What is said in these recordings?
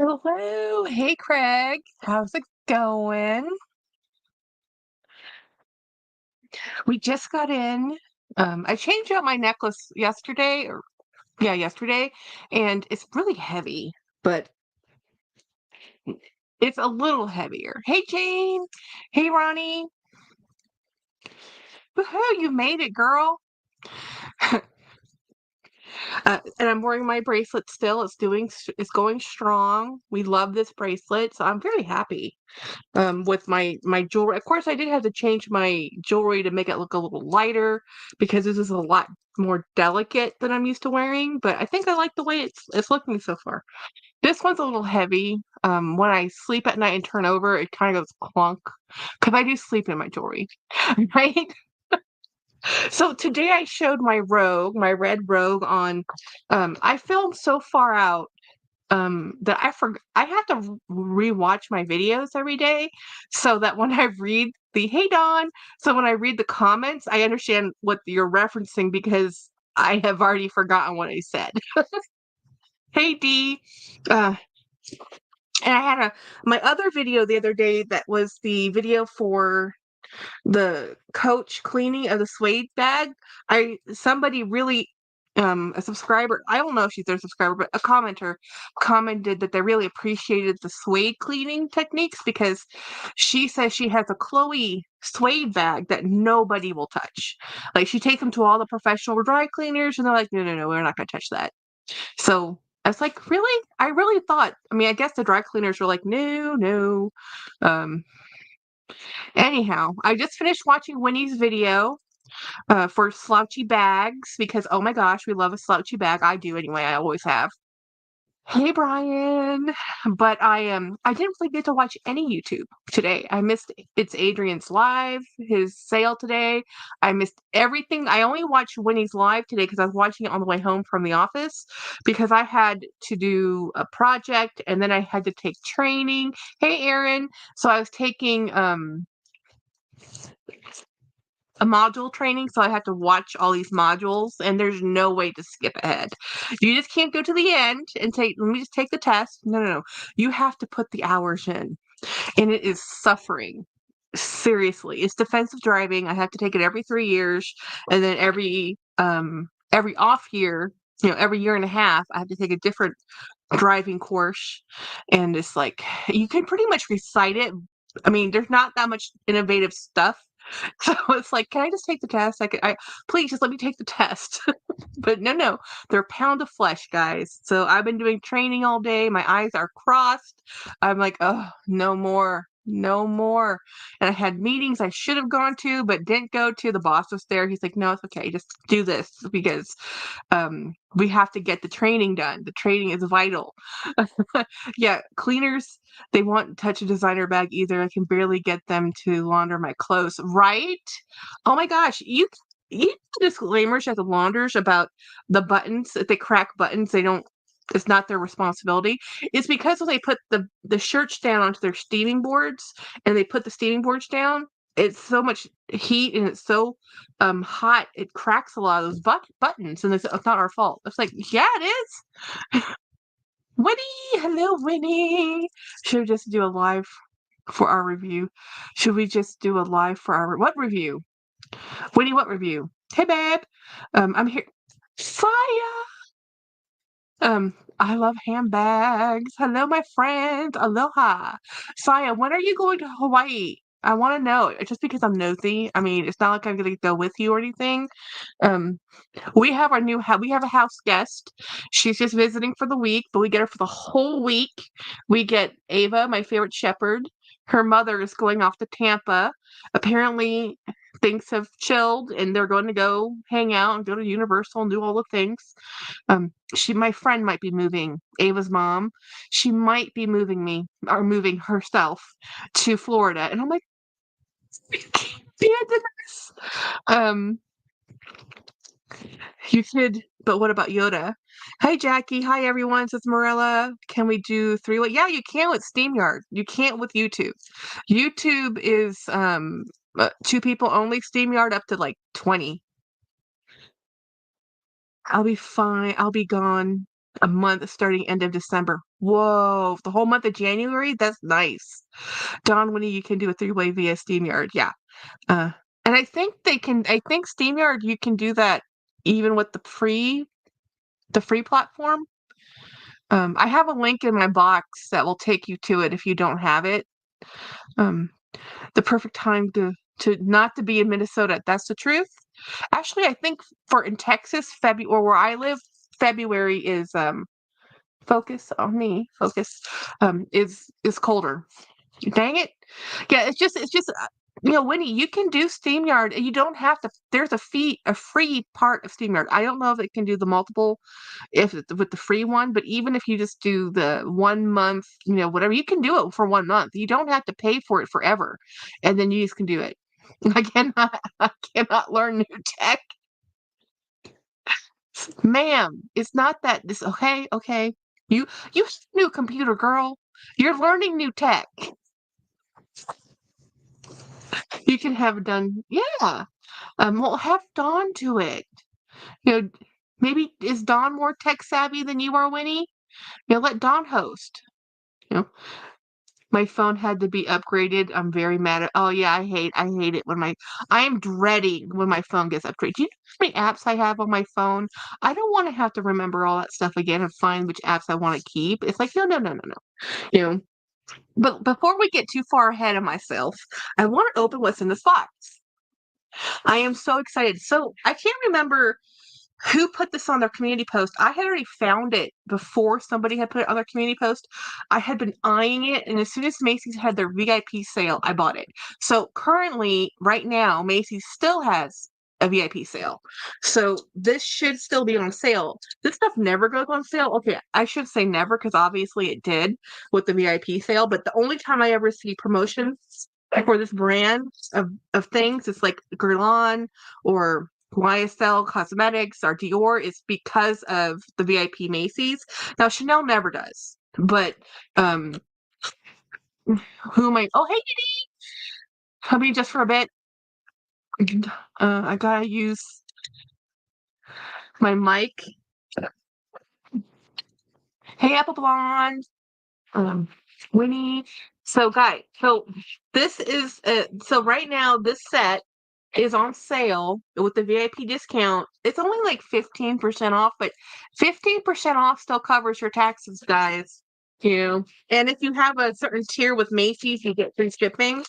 Hello. Hey, Craig. How's it going? We just got in. I changed out my necklace yesterday, or yeah, yesterday, and it's really heavy, but it's a little heavier. Hey, Jane. Hey, Ronnie. Woohoo, you made it, girl. And I'm wearing my bracelet still. It's going strong. We love this bracelet, so I'm very happy. With my jewelry. Of course, I did have to change my jewelry to make it look a little lighter because this is a lot more delicate than I'm used to wearing. But I think I like the way it's looking so far. This one's a little heavy. When I sleep at night and turn over, it kind of goes clunk because I do sleep in my jewelry, right? So today I showed my red rogue on. I filmed so far out that I have to rewatch my videos every day so that when I read the hey Don, so when I read the comments, I understand what you're referencing because I have already forgotten what I said. Hey D, uh, and I had my other video the other day that was the video for the coach cleaning of the suede bag. Somebody really a subscriber, I don't know if she's their subscriber, but a commenter commented that they really appreciated the suede cleaning techniques because she says she has a Chloe suede bag that nobody will touch. Like she takes them to all the professional dry cleaners and they're like, no, no, no, we're not gonna touch that. So I was like, really? I really thought, I mean, I guess the dry cleaners were like, no, no. Um, Anyhow, I just finished watching Winnie's video for slouchy bags because oh my gosh, we love a slouchy bag. I do anyway. I always have. Hey Brian, but I didn't really get to watch any YouTube today. I missed it's Adrian's live, his sale today. I missed everything. I only watched Winnie's live today because I was watching it on the way home from the office because I had to do a project and then I had to take training. Hey Aaron, so I was taking a module training, so I had to watch all these modules, and there's no way to skip ahead. You just can't go to the end and say, let me just take the test. No, no, no. You have to put the hours in, and it is suffering. Seriously, it's defensive driving. I have to take it every 3 years, and then every off year, every year and a half, I have to take a different driving course, and it's like you can pretty much recite it. I mean, there's not that much innovative stuff. So it's like, can I just take the test? I please just let me take the test. But no, no, they're a pound of flesh, guys. So I've been doing training all day. My eyes are crossed. I'm like, oh, no more, no more. And I had meetings I should have gone to, but didn't go to. The boss was there. He's like, no, it's okay. Just do this because we have to get the training done. The training is vital. Yeah, cleaners, they won't touch a designer bag either. I can barely get them to launder my clothes. Right? Oh my gosh, you disclaimers at the launders about the buttons. If they crack buttons, they don't. It's not their responsibility. It's because when they put the shirts down onto their steaming boards, and they put the steaming boards down, it's so much heat and it's so hot, it cracks a lot of those buttons, and it's not our fault. It's like, yeah, it is. Winnie, hello, Winnie. Should we just do a live for our review? Should we just do a live for our what review? Winnie, what review? Hey, babe. I'm here. Saya. I love handbags. Hello, my friend. Aloha. Saya, when are you going to Hawaii? I want to know. Just because I'm nosy. I mean, it's not like I'm going to go with you or anything. Um, we have our we have a house guest. She's just visiting for the week, but we get her for the whole week. We get Ava, my favorite shepherd. Her mother is going off to Tampa. Apparently, things have chilled and they're going to go hang out and go to Universal and do all the things. My friend might be moving, Ava's mom. She might be moving herself to Florida. And I'm like, be this. Um, You could, but what about Yoda? Hi, Jackie. Hi, everyone. Says Morella. Can we do three-way? Yeah, you can with SteamYard. You can't with YouTube. YouTube is two people only. SteamYard up to like 20. I'll be fine. I'll be gone. a month starting end of December. Whoa, the whole month of January? That's nice. Don Winnie, you can do a three-way via StreamYard. Yeah. Uh, and I think StreamYard, you can do that even with the free platform. I have a link in my box that will take you to it if you don't have it. Um, the perfect time to not to be in Minnesota. That's the truth. Actually, I think for in Texas, February or where I live, February is focus on me. Focus is colder. Dang it. Yeah, it's just Winnie, you can do StreamYard. You don't have to. There's a free part of StreamYard. I don't know if it can do the multiple with the free one, but even if you just do the 1 month, whatever, you can do it for 1 month. You don't have to pay for it forever, and then you just can do it. I cannot learn new tech, ma'am. It's not that this. Okay, okay. You new computer girl. You're learning new tech. You can have done, yeah. Well, have Dawn do it. You know, maybe is Dawn more tech savvy than you are, Winnie? Let Dawn host. You know, my phone had to be upgraded. I'm very mad at. Oh yeah, I hate it when I am dreading when my phone gets upgraded. Do you know how many apps I have on my phone? I don't want to have to remember all that stuff again and find which apps I want to keep. It's like no, no, no, no, no. You know. But before we get too far ahead of myself, I want to open what's in this box. I am so excited. So I can't remember who put this on their community post. I had already found it before somebody had put it on their community post. I had been eyeing it, and as soon as Macy's had their VIP sale, I bought it. So currently, right now, Macy's still has a VIP sale. So this should still be on sale. This stuff never goes on sale. Okay, I should say never because obviously it did with the VIP sale, but the only time I ever see promotions for this brand of things, it's like Guerlain or YSL Cosmetics or Dior is because of the VIP Macy's. Now Chanel never does, but um, who am I? Oh, hey, Kitty, come in just for a bit. I gotta use my mic. Hey, Apple Blonde, um, Winnie. So, guys, so this is so right now this set is on sale with the VIP discount. It's only like 15% off, but 15% off still covers your taxes, guys. And if you have a certain tier with Macy's, you get free shipping.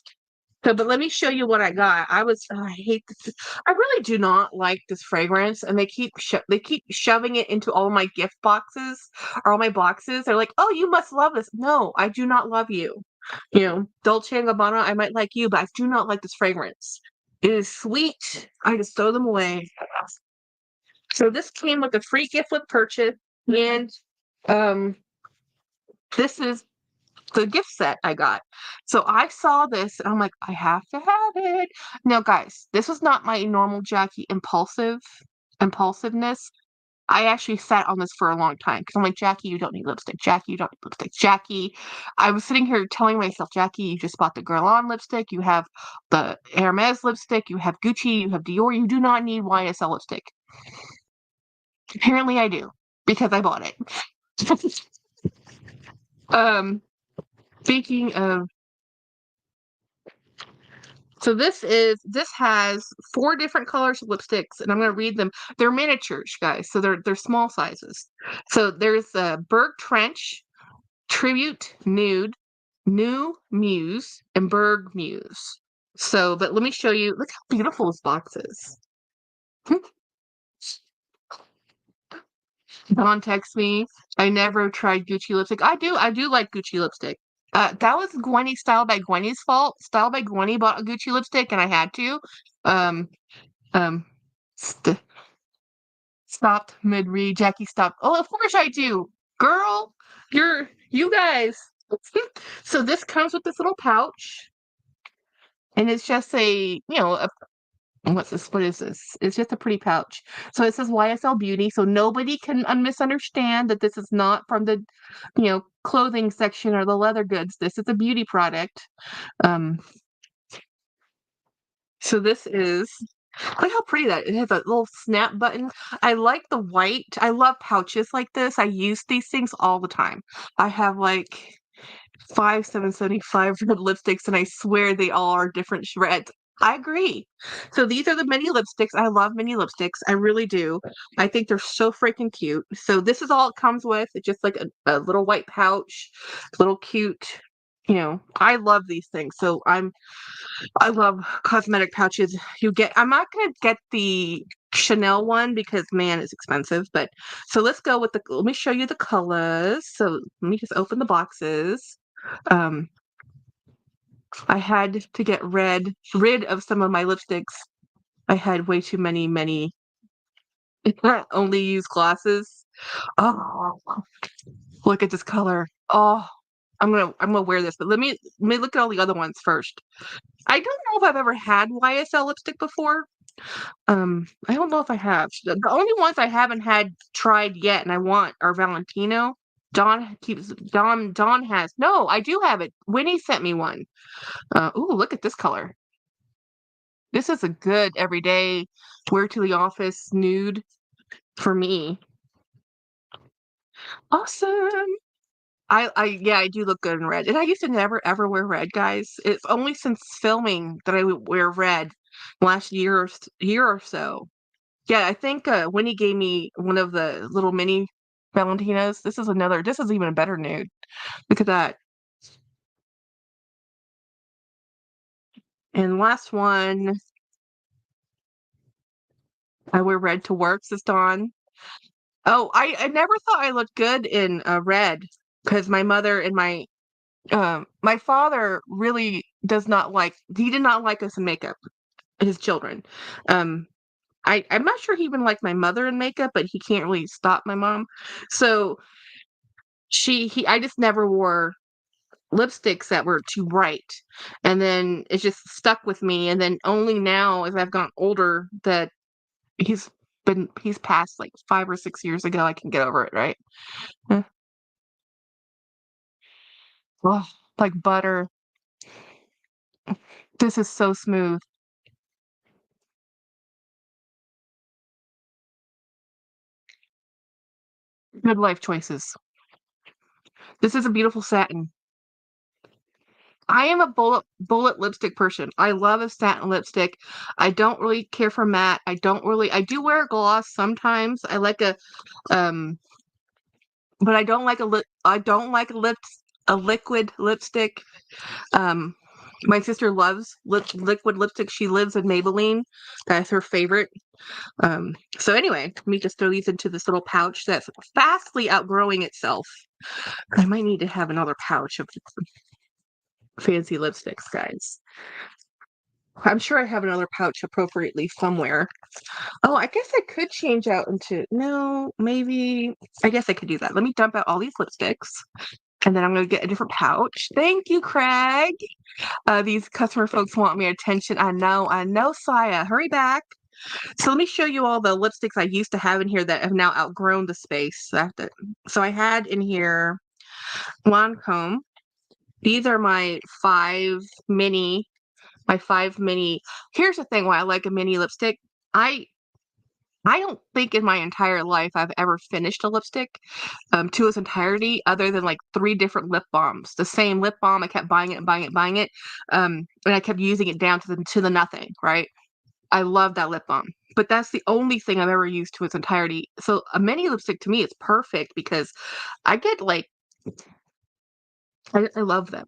So, but let me show you what I got. I hate this. I really do not like this fragrance, and they keep shoving it into all my gift boxes or all my boxes. They're like, "Oh, you must love this." No, I do not love you. Dolce and Gabbana, I might like you, but I do not like this fragrance. It is sweet. I just throw them away. So this came with a free gift with purchase, and um, this is the gift set I got. So I saw this and I'm like, I have to have it. Now, guys, this was not my normal Jackie impulsiveness. I actually sat on this for a long time because I'm like, Jackie, you don't need lipstick. Jackie, you don't need lipstick. Jackie, I was sitting here telling myself, Jackie, you just bought the Guerlain lipstick. You have the Hermes lipstick. You have Gucci. You have Dior. You do not need YSL lipstick. Apparently, I do because I bought it. um, Speaking of, so this has 4 different colors of lipsticks, and I'm gonna read them. They're miniatures, guys, so they're small sizes. So there's Berg Trench, Tribute Nude, New Muse, and Berg Muse. So, but let me show you. Look how beautiful this box is. Don texts me. I never tried Gucci lipstick. I do like Gucci lipstick. That was Gwenny Style by Gwenny's fault. Style by Gwenny bought a Gucci lipstick, and I had to. Um, um, st- stopped mid read. Jackie stopped. Oh, of course I do, girl. You guys. So this comes with this little pouch, and it's just what's this? What is this? It's just a pretty pouch. So it says YSL Beauty, so nobody can misunderstand that this is not from the, clothing section or the leather goods. This is a beauty product. Um, so this is Look how pretty that it has a little snap button. I like the white. I love pouches like this. I use these things all the time. I have like 775 red lipsticks, and I swear they all are different shreds. I agree. So these are the mini lipsticks. I love mini lipsticks. I really do. I think they're so freaking cute. So this is all it comes with. It's just like a little white pouch, little cute. I love these things. I love cosmetic pouches. I'm not gonna get the Chanel one because man, it's expensive. But so let's go with let me show you the colors. So let me just open the boxes. Um, I had to get rid of some of my lipsticks. I had way too many only use glosses. Oh, look at this color. Oh, I'm gonna wear this, but let me look at all the other ones first. I don't know if I've ever had YSL lipstick before. I don't know if I have. The only ones I haven't had tried yet and I want are Valentino. Dawn has. No, I do have it. Winnie sent me one. Ooh, look at this color. This is a good everyday wear to the office nude for me. Awesome. Yeah, I do look good in red. And I used to never ever wear red, guys. It's only since filming that I would wear red last year or so. Yeah, I think Winnie gave me one of the little mini Valentinos. This is even a better nude. Look at that. And last one, I wear red to work, says Dawn. Oh, I never thought I looked good in red because my mother and my father really he did not like us in makeup, his children. Um, I'm not sure he even liked my mother in makeup, but he can't really stop my mom. So I just never wore lipsticks that were too bright. And then it just stuck with me. And then only now, as I've gotten older, that he's he's passed like 5 or 6 years ago, I can get over it, right? Eh. Oh, like butter. This is so smooth. Good life choices. This is a beautiful satin. I am a bullet lipstick person. I love a satin lipstick. I don't really care for matte. I do wear a gloss sometimes. I like um but I don't like a liquid lipstick. Um my sister loves liquid lipstick. She lives in Maybelline. That's her favorite. So anyway, let me just throw these into this little pouch that's fastly outgrowing itself. I might need to have another pouch of fancy lipsticks, guys. I'm sure I have another pouch appropriately somewhere. Oh, I guess I could change out into no, maybe I guess I could do that. Let me dump out all these lipsticks and then I'm gonna get a different pouch. Thank you, Craig. These customer folks want me attention. I know, Saya. Hurry back. So let me show you all the lipsticks I used to have in here that have now outgrown the space. So I had in here Lancome. These are my five mini. Here's the thing why I like a mini lipstick. I I don't think in my entire life I've ever finished a lipstick to its entirety, other than like three different lip balms. The same lip balm, I kept buying it and buying it, buying it, and I kept using it down to the nothing. Right? I love that lip balm, but that's the only thing I've ever used to its entirety. So a mini lipstick to me is perfect because I get like I love them.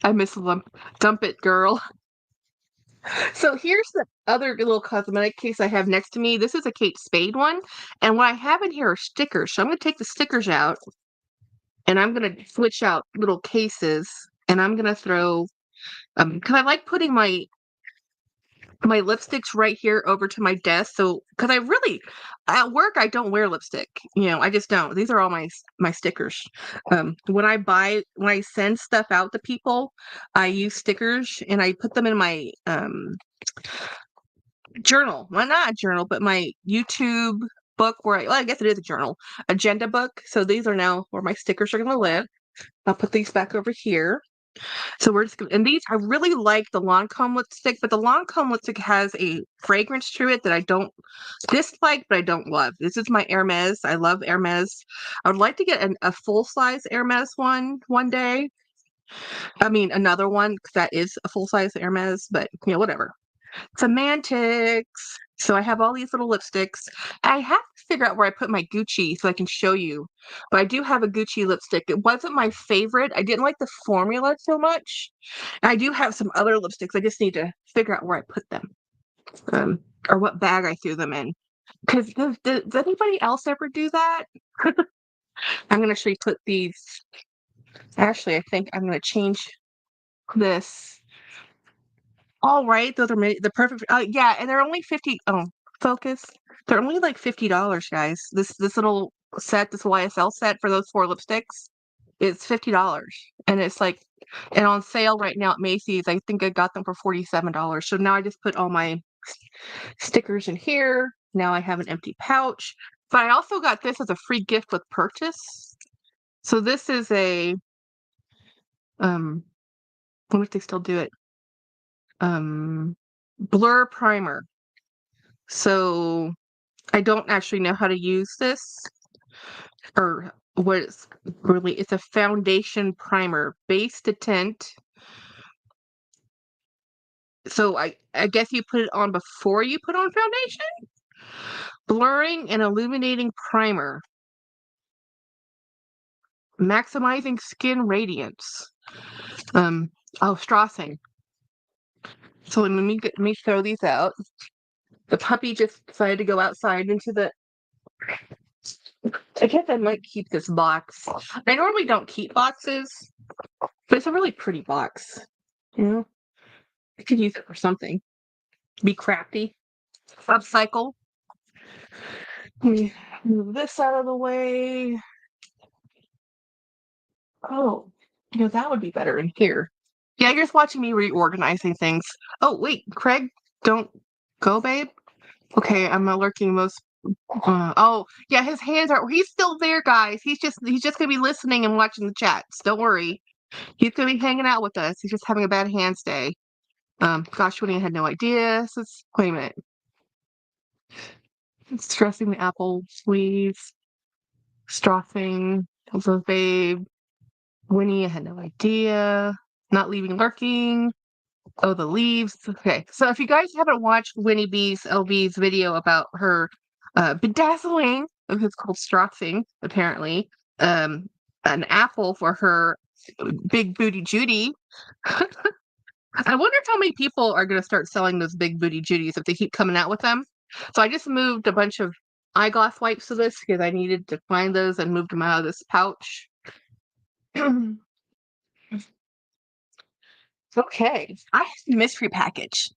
I miss them. Dump it, girl. So here's the other little cosmetic case I have next to me. This is a Kate Spade one, and what I have in here are stickers. So I'm going to take the stickers out, and I'm going to switch out little cases, and I'm going to throw because I like putting my lipsticks right here over to my desk. So because I really at work I don't wear lipstick. I just don't. These are all my stickers. When I send stuff out to people, I use stickers and I put them in my journal. Well, not a journal, but my YouTube book well, I guess it is a journal, agenda book. So these are now where my stickers are going to live. I'll put these back over here. So we're just gonna, and these I really like the Lancome lipstick, but the Lancome lipstick has a fragrance to it that I don't dislike, but I don't love. This is my Hermes. I love Hermes. I would like to get a full size Hermes one day. I mean, another one because that is a full size Hermes, but whatever. Semantics. So I have all these little lipsticks. I have to figure out where I put my Gucci so I can show you. But I do have a Gucci lipstick. It wasn't my favorite. I didn't like the formula so much. And I do have some other lipsticks. I just need to figure out where I put them. Um, or what bag I threw them in. Because does anybody else ever do that? I'm going to actually put these. Actually, I think I'm going to change this. All right, those are the perfect. Yeah, and they're only 50. Oh, focus. They're only like $50, guys. This little set, this YSL set for those 4 lipsticks, it's $50, and it's like, and on sale right now at Macy's. I think I got them for $47. So now I just put all my stickers in here. Now I have an empty pouch. But I also got this as a free gift with purchase. So this is a wonder if they still do it. Blur primer. So I don't actually know how to use this or what it's really. It's a foundation primer, base to tint. So I guess you put it on before you put on foundation. Blurring and illuminating primer, maximizing skin radiance. Strassing. So let me throw these out. The puppy just decided to go outside into the. I guess I might keep this box. I normally don't keep boxes, but it's a really pretty box. I could use it for something. Be crafty. Upcycle. Let me move this out of the way. Oh, that would be better in here. Yeah, you're just watching me reorganizing things. Oh, wait, Craig, don't go, babe. Okay, I'm lurking most. Oh, yeah, his hands are. He's still there, guys. He's just gonna be listening and watching the chats. Don't worry. He's gonna be hanging out with us. He's just having a bad hands day. Gosh, Winnie had no idea. Wait a minute. Stressing the apple sleeves. Strassing. Also, babe. Winnie, I had no idea. Not leaving lurking. Oh, the leaves. Okay. So if you guys haven't watched Winnie B's LB's video about her bedazzling, it's called Strassing, apparently. An apple for her big booty Judy. I wonder how many people are going to start selling those big booty Judies if they keep coming out with them. So I just moved a bunch of eyeglass wipes to this because I needed to find those and moved them out of this pouch. Okay, I have a mystery package.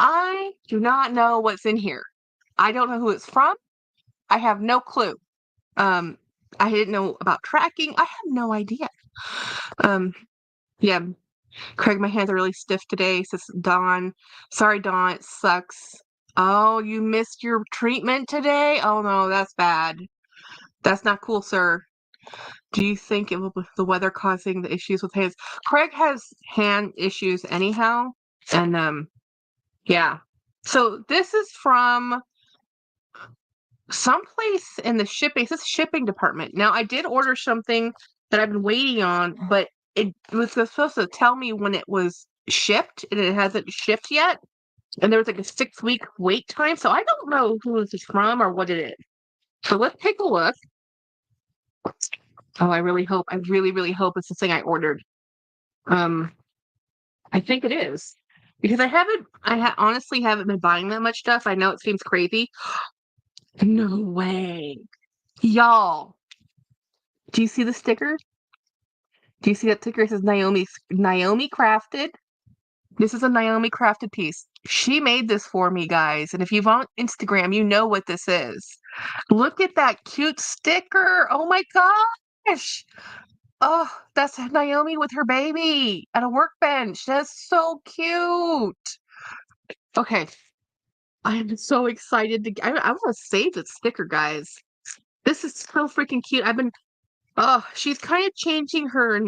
I do not know what's in here. I don't know who it's from. I have no clue. Um, I didn't know about tracking. I have no idea. Yeah, Craig, my hands are really stiff today, says Dawn. Sorry, Dawn, it sucks. Oh, you missed your treatment today? Oh no, that's bad. That's not cool, sir. Do you think it will be the weather causing the issues with hands? Craig has hand issues anyhow. And yeah. So this is from someplace in the shipping. It's shipping department. Now I did order something that I've been waiting on, but it was supposed to tell me when it was shipped, and it hasn't shipped yet. And there was like a 6-week wait time. So I don't know who this is from or what it is. So let's take a look. Oh, I really really hope it's the thing I ordered. I think it is. Because I honestly haven't been buying that much stuff. I know it seems crazy. No way. Y'all, do you see the sticker? Do you see that sticker? It says Naomi Crafted. This is a Naomi Crafted piece. She made this for me, guys. And if you've on Instagram, you know what this is. Look at that cute sticker. Oh my gosh. Oh, that's Naomi with her baby at a workbench. That's so cute. Okay. I'm so excited to. I want to save this sticker, guys. This is so freaking cute. She's kind of changing her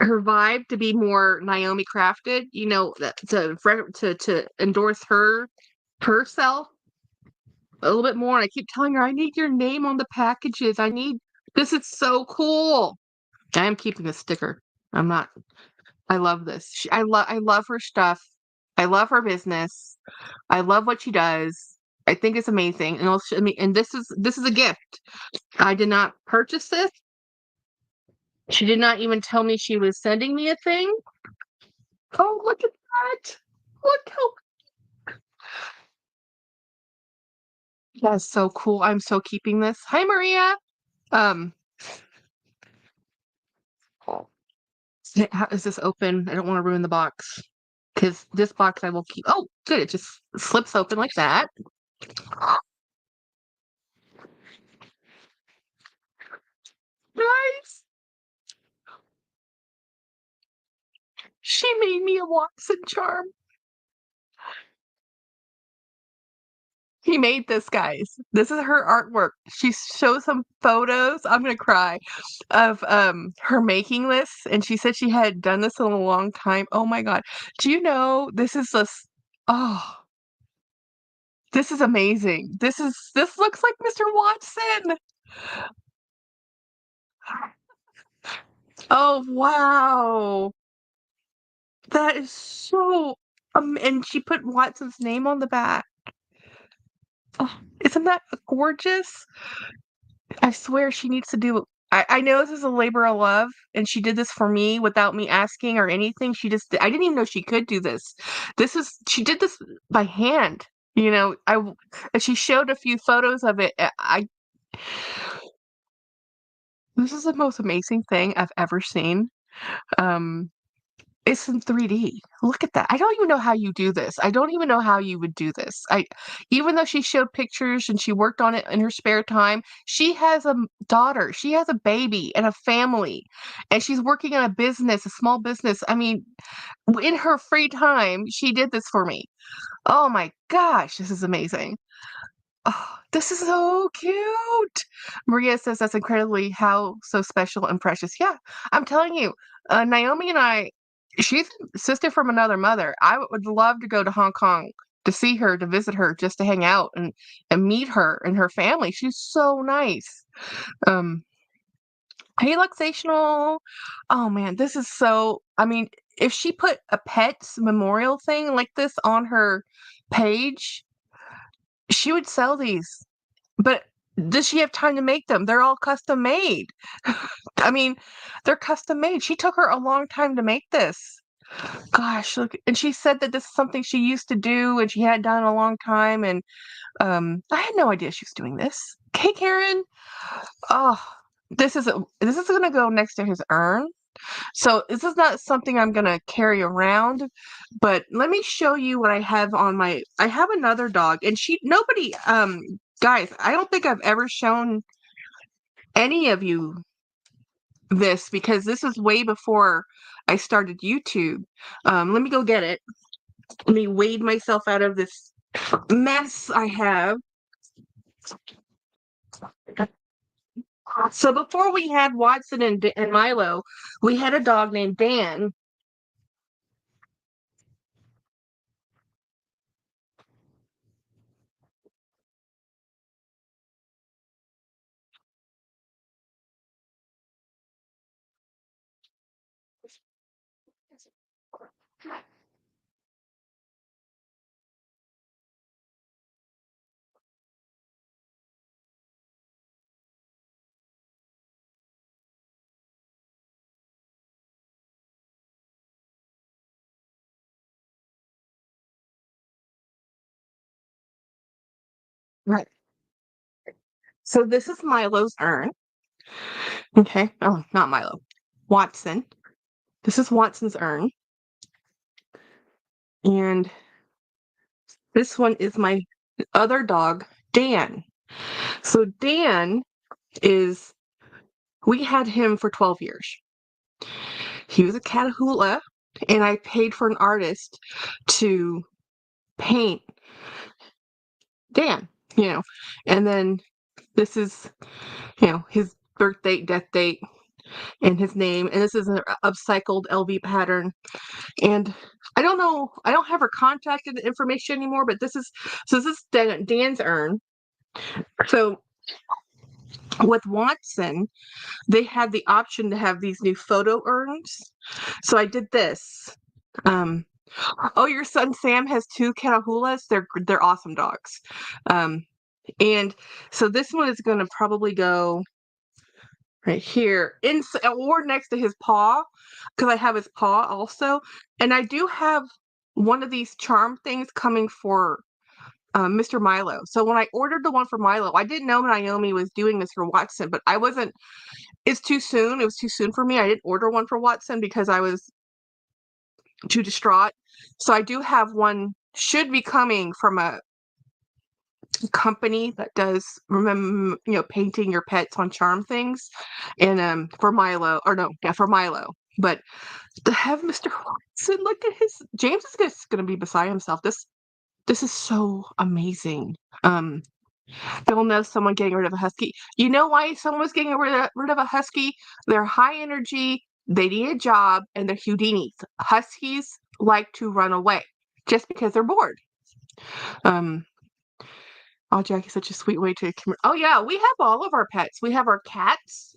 her vibe to be more Naomi crafted, to endorse herself a little bit more. And I keep telling her, I need your name on the packages. This is so cool. I am keeping a sticker. I'm not. I love this. I love her stuff. I love her business. I love what she does. I think it's amazing. And also, I mean, and this is a gift. I did not purchase this. She did not even tell me she was sending me a thing. Oh, look at that. Look how that's so cool. I'm so keeping this. Hi, Maria. Um, how is this open? I don't want to ruin the box because this box I will keep. Oh, good. It just slips open like that. Nice. She made me a Watson charm. He made this, guys. This is her artwork. She shows some photos. I'm gonna cry of her making this, and she said she had done this in a long time. Oh my god. Do you know this is just oh this is amazing. This looks like Mr. Watson. Oh wow. That is so and she put Watson's name on the back. Oh, isn't that gorgeous? I swear she needs to do I know this is a labor of love, and she did this for me without me asking or anything. I didn't even know she could do this. She did this by hand. And she showed a few photos of it. This is the most amazing thing I've ever seen. Um, It's in 3D. Look at that. I don't even know how you do this. I don't even know how you would do this. Even though she showed pictures and she worked on it in her spare time, she has a daughter, she has a baby and a family, and she's working on a business, a small business. I mean, in her free time, she did this for me. Oh my gosh, this is amazing. Oh, this is so cute. Maria says that's incredibly how so special and precious. Yeah, I'm telling you, Naomi and I, she's a sister from another mother. I would love to go to Hong Kong to see her, to visit her, just to hang out and meet her and her family. She's so nice. Um, hey, Luxational. Oh man, this is so. I mean, if she put a pets memorial thing like this on her page, she would sell these. But does she have time to make them? They're all custom made. I mean, they're custom made. She took her a long time to make this. Gosh, look, and she said that this is something she used to do and she had done a long time. And I had no idea she was doing this. Hey, Karen. Oh, this is gonna go next to his urn. So this is not something I'm gonna carry around, but let me show you what I have on my. I have another dog, and nobody. Guys, I don't think I've ever shown any of you this because this is way before I started YouTube. Let me go get it. Let me wade myself out of this mess I have. So before we had Watson and Milo, we had a dog named Dan. Right. So this is Milo's urn. Okay. Oh, not Milo. Watson. This is Watson's urn. And this one is my other dog, Dan. So Dan is, we had him for 12 years. He was a Catahoula, and I paid for an artist to paint Dan, you know. And then this is, his birth date, death date. and his name. And this is an upcycled LV pattern. And I don't know, I don't have her contact information anymore, but this is Dan's urn. So with Watson, they had the option to have these new photo urns. So I did this. Um, oh, your son Sam has two Catahulas. They're awesome dogs. And so this one is going to probably go right here, or next to his paw, because I have his paw also. And I do have one of these charm things coming for Mr. Milo. So when I ordered the one for Milo, I didn't know Naomi was doing this for Watson, but I wasn't. It's too soon. It was too soon for me. I didn't order one for Watson because I was too distraught. So I do have one. Should be coming from a company that does painting your pets on charm things, and for Milo, or no, yeah, for Milo. But to have Mr. Watson, look at his James is just gonna be beside himself. This is so amazing. You'll know someone getting rid of a husky. You know why someone was getting rid of a husky? They're high energy, they need a job, and they're Houdinis. Huskies like to run away just because they're bored. Oh, Jackie's such a sweet way to oh yeah, we have all of our pets. We have our cats.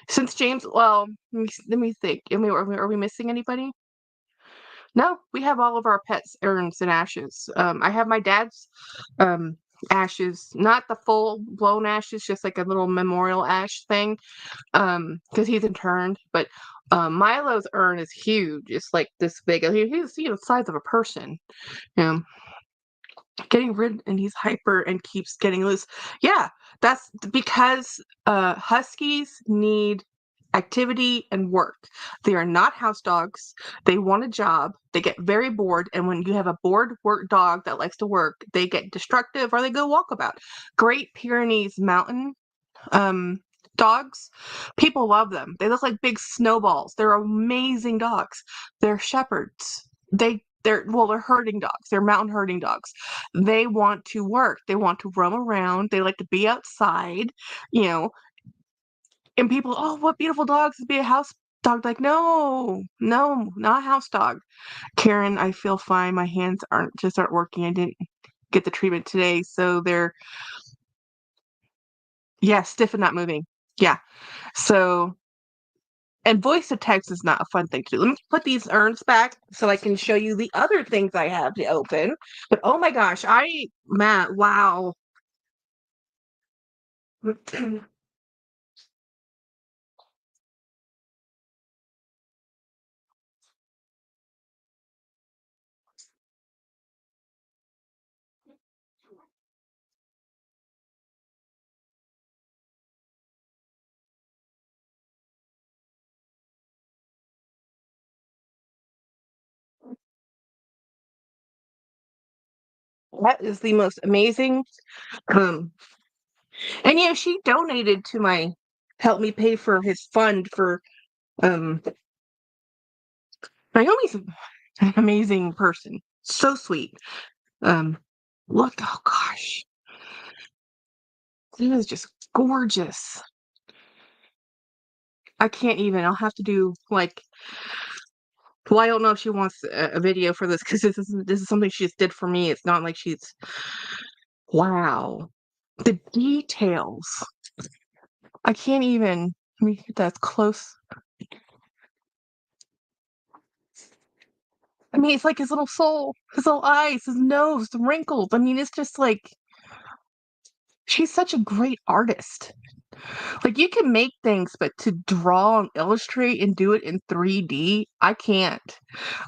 Since James, well, let me think. Are we missing anybody? No, we have all of our pets' urns and ashes. I have my dad's ashes, not the full blown ashes, just like a little memorial ash thing, because he's interned. But Milo's urn is huge. It's like this big. He's the size of a person. Yeah. Getting rid, and he's hyper and keeps getting loose. Yeah, that's because huskies need activity and work. They are not house dogs. They want a job. They get very bored, and when you have a bored work dog that likes to work, they get destructive or they go walkabout. Great Pyrenees mountain um dogs, people love them. They look like big snowballs. They're amazing dogs. They're shepherds. They're herding dogs. They're mountain herding dogs. They want to work. They want to roam around. They like to be outside, you know. And people, oh, what beautiful dogs to be a house dog. Like, no, no, not a house dog. Karen, I feel fine. My hands aren't working. I didn't get the treatment today, so they're stiff and not moving. Yeah. So, and voice to text is not a fun thing to do. Let me put these urns back so I can show you the other things I have to open. But oh my gosh, Matt, wow. That is the most amazing. Um, and she donated to help me pay for his fund for um Naomi's an amazing person. So sweet. Um, look, oh gosh. It is just gorgeous. I can't even. I'll have to do like. Well, I don't know if she wants a video for this because this is something she just did for me. It's not like she's. Wow, the details. I can't even. Let me get that close. I mean, it's like his little soul, his little eyes, his nose, the wrinkles. I mean, it's just like she's such a great artist. Like you can make things, but to draw and illustrate and do it in 3D, I can't.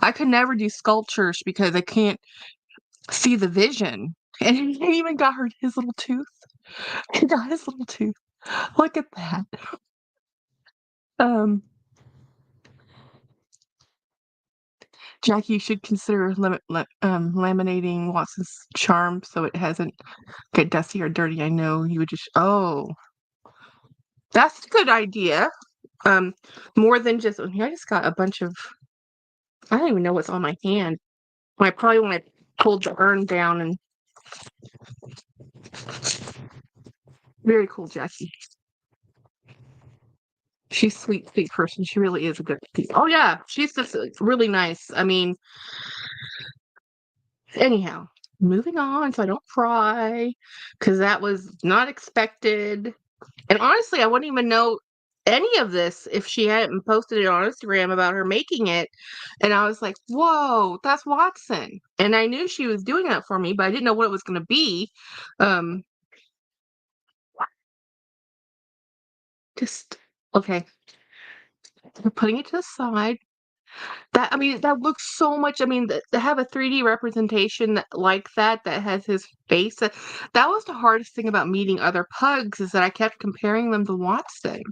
I could never do sculptures because I can't see the vision. And he even got his little tooth. He got his little tooth. Look at that. Um, Jackie, you should consider laminating Watson's charm so it hasn't get dusty or dirty. I know you would just. Oh, that's a good idea. More than just. I just got a bunch of. I don't even know what's on my hand. When I pulled the urn down and. Very cool, Jackie. She's a sweet, sweet person. She really is a good person. Oh yeah, she's just really nice. I mean, anyhow, moving on so I don't cry because that was not expected. And honestly, I wouldn't even know any of this if she hadn't posted it on Instagram about her making it. And I was like, whoa, that's Watson. And I knew she was doing that for me, but I didn't know what it was going to be. Um, just, okay, we're putting it to the side. That I mean, that looks so much. I mean, to have a 3D representation like that has his face. That was the hardest thing about meeting other pugs is that I kept comparing them to Watson.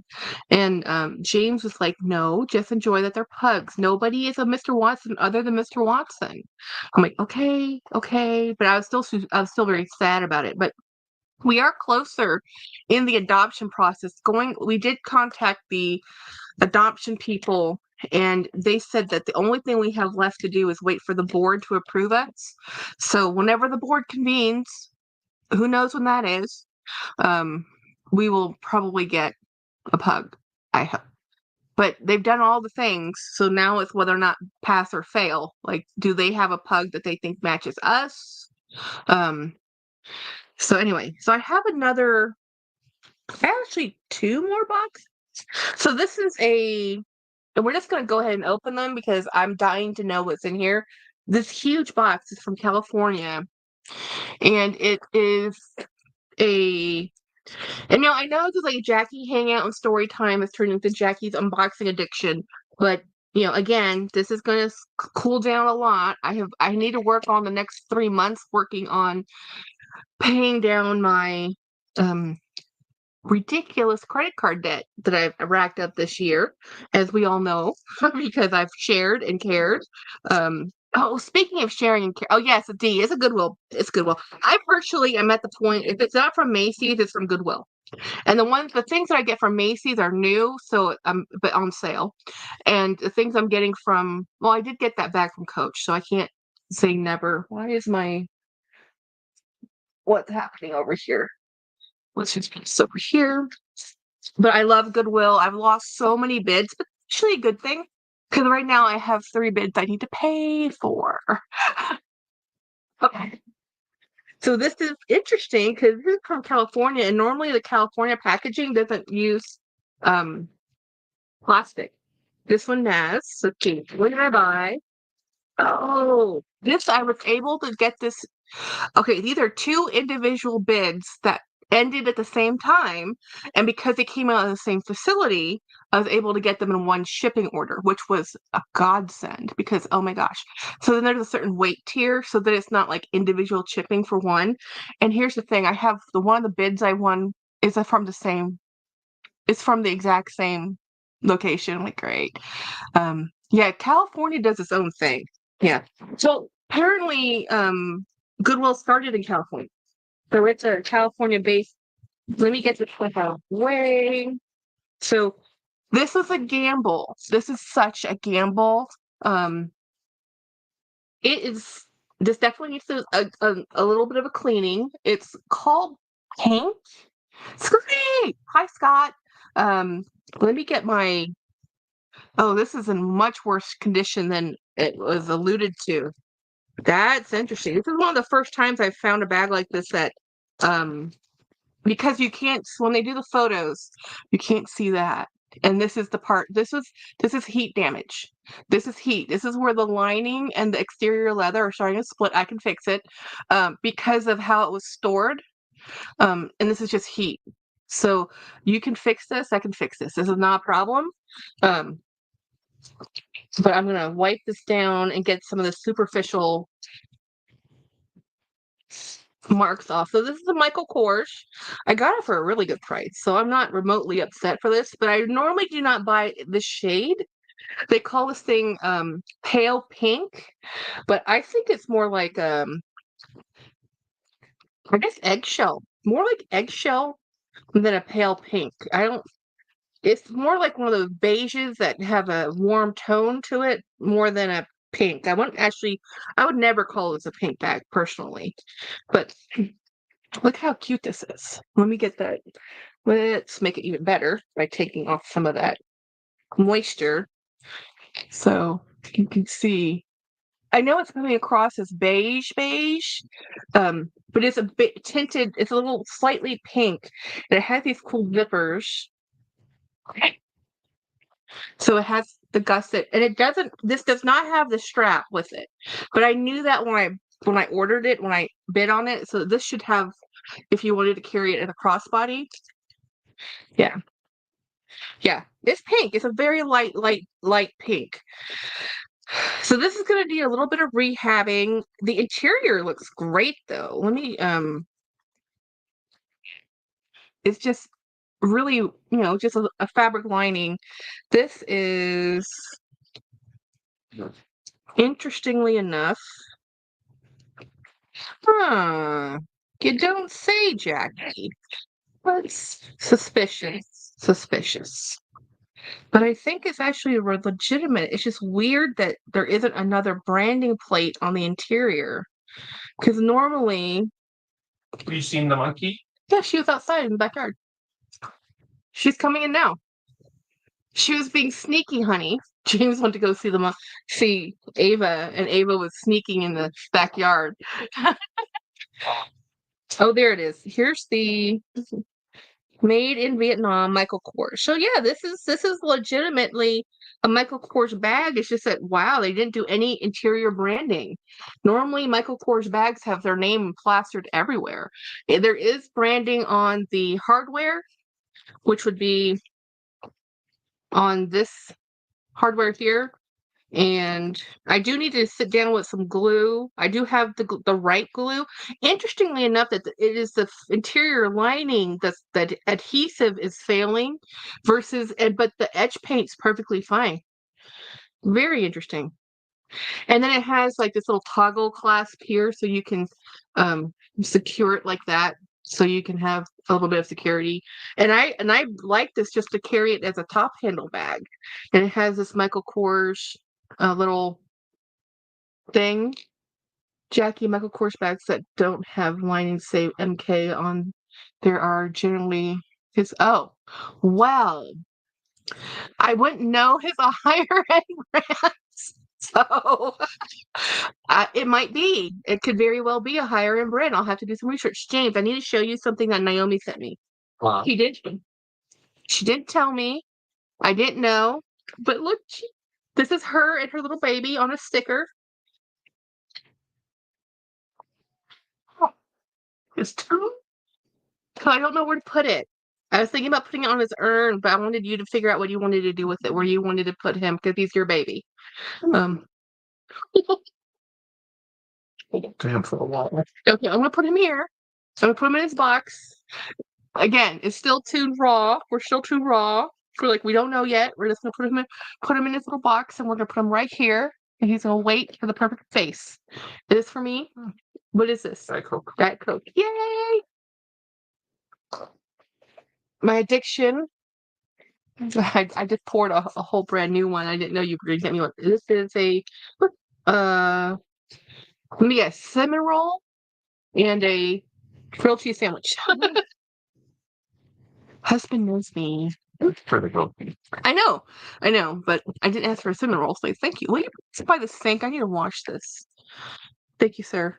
And James was like, "No, just enjoy that they're pugs. Nobody is a Mr. Watson other than Mr. Watson." I'm like, "Okay, okay," but I was still very sad about it. But we are closer in the adoption process. We did contact the adoption people, and they said that the only thing we have left to do is wait for the board to approve us. So whenever the board convenes, who knows when that is, um, we will probably get a pug, I hope. But they've done all the things, so now it's whether or not pass or fail. Like, do they have a pug that they think matches us? Um, so anyway, so I have actually two more boxes. So this is and we're just going to go ahead and open them because I'm dying to know what's in here. This huge box is from California, and it is a. And now I know it's like Jackie hangout and story time has turned into Jackie's unboxing addiction, but again, this is going to cool down a lot. I need to work on the next 3 months working on paying down my um ridiculous credit card debt that I've racked up this year, as we all know, because I've shared and cared. Oh, speaking of sharing and care, oh yes, a D. It's a Goodwill. It's Goodwill. I virtually am at the point. If it's not from Macy's, it's from Goodwill. And the things that I get from Macy's are new, so but on sale. And the things I'm getting from, well, I did get that bag from Coach, so I can't say never. What's happening over here? Let's just put this over here. But I love Goodwill. I've lost so many bids, but it's actually a good thing because right now I have 3 bids I need to pay for. Okay. So this is interesting because this is from California, and normally the California packaging doesn't use um, plastic. This one does. So see, what did I buy? Oh, this I was able to get this. Okay, these are 2 individual bids that ended at the same time, and because they came out of the same facility, I was able to get them in one shipping order, which was a godsend because, oh my gosh. So then there's a certain weight tier so that it's not like individual shipping for one. And here's the thing, I have one of the bids I won is it's from the exact same location. I'm like, great. Yeah, California does its own thing. Yeah. So apparently, Goodwill started in California. So it's a California based. Let me get this clip out of the way. So this is a gamble. This is such a gamble. Um, it is this definitely needs a little bit of a cleaning. It's called paint. Scotty! Hi Scott. Um, let me get my Oh, this is in much worse condition than it was alluded to. That's interesting. This is one of the first times I've found a bag like this that, um, because you can't, when they do the photos, you can't see that. And this is the part, this is heat damage. This is heat. This is where the lining and the exterior leather are starting to split. I can fix it, because of how it was stored. And this is just heat. So you can fix this. I can fix this. This is not a problem. Um, but I'm gonna wipe this down and get some of the superficial marks off. So this is a Michael Kors. I got it for a really good price, so I'm not remotely upset for this, but I normally do not buy this shade. They call this thing pale pink, but I think it's more like I guess eggshell. More like eggshell than a pale pink. I don't It's more like one of those beiges that have a warm tone to it more than a pink. I would never call this a pink bag personally. But look how cute this is. Let me get that. Let's make it even better by taking off some of that moisture. So you can see. I know it's coming across as beige, but it's a bit tinted. It's a little slightly pink. And it has these cool zippers. So it has the gusset, and it doesn't. This does not have the strap with it, but I knew that when I ordered it, when I bid on it. So this should have, if you wanted to carry it in a crossbody. Yeah, yeah. It's pink. It's a very light pink. So this is going to need a little bit of rehabbing. The interior looks great though. Let me it's just really, just a fabric lining. This is interestingly enough, huh, you don't say, Jackie. That's suspicious. But I think it's actually legitimate. It's just weird that there isn't another branding plate on the interior. Because normally, Have you seen the monkey? yeah, she was outside in the backyard. She's coming in now. She was being sneaky, honey. James went to go see Ava, and Ava was sneaking in the backyard. Oh, there it is. Here's the made in Vietnam Michael Kors. So yeah, this is legitimately a Michael Kors bag. It's just that wow, they didn't do any interior branding. Normally, Michael Kors bags have their name plastered everywhere. There is branding on the hardware, which would be on this hardware here. And I do need to sit down with some glue. I do have the right glue. Interestingly enough, that it is the interior lining that adhesive is failing, but the etch paint's perfectly fine. Very interesting. And then it has like this little toggle clasp here, so you can secure it like that, so you can have a little bit of security. And I like this just to carry it as a top handle bag. And it has this Michael Kors little thing. Jackie, Michael Kors bags that don't have lining say MK on there are generally his well, I wouldn't know his a higher end brand. So it might be. It could very well be a higher end brand. I'll have to do some research. James, I need to show you something that Naomi sent me. Wow. She did. She didn't tell me. I didn't know. But look, this is her and her little baby on a sticker. Oh, it's true. I don't know where to put it. I was thinking about putting it on his urn, but I wanted you to figure out what you wanted to do with it, where you wanted to put him, because he's your baby. Damn for a while. Okay, I'm gonna put him here. So I'm gonna put him in his box. Again, it's still too raw. We're still too raw. We're like, we don't know yet. We're just gonna put him in his little box, and we're gonna put him right here, and he's gonna wait for the perfect face. Is this for me? What is this? Diet Coke. Diet Coke. Yay! My addiction. I just poured a whole brand new one. I didn't know you could get me one. This is a let me guess, cinnamon roll and a grilled cheese sandwich. Husband knows me. Pretty cool. I know, but I didn't ask for a cinnamon roll, so thank you. Will you sit by the sink? I need to wash this. Thank you, sir.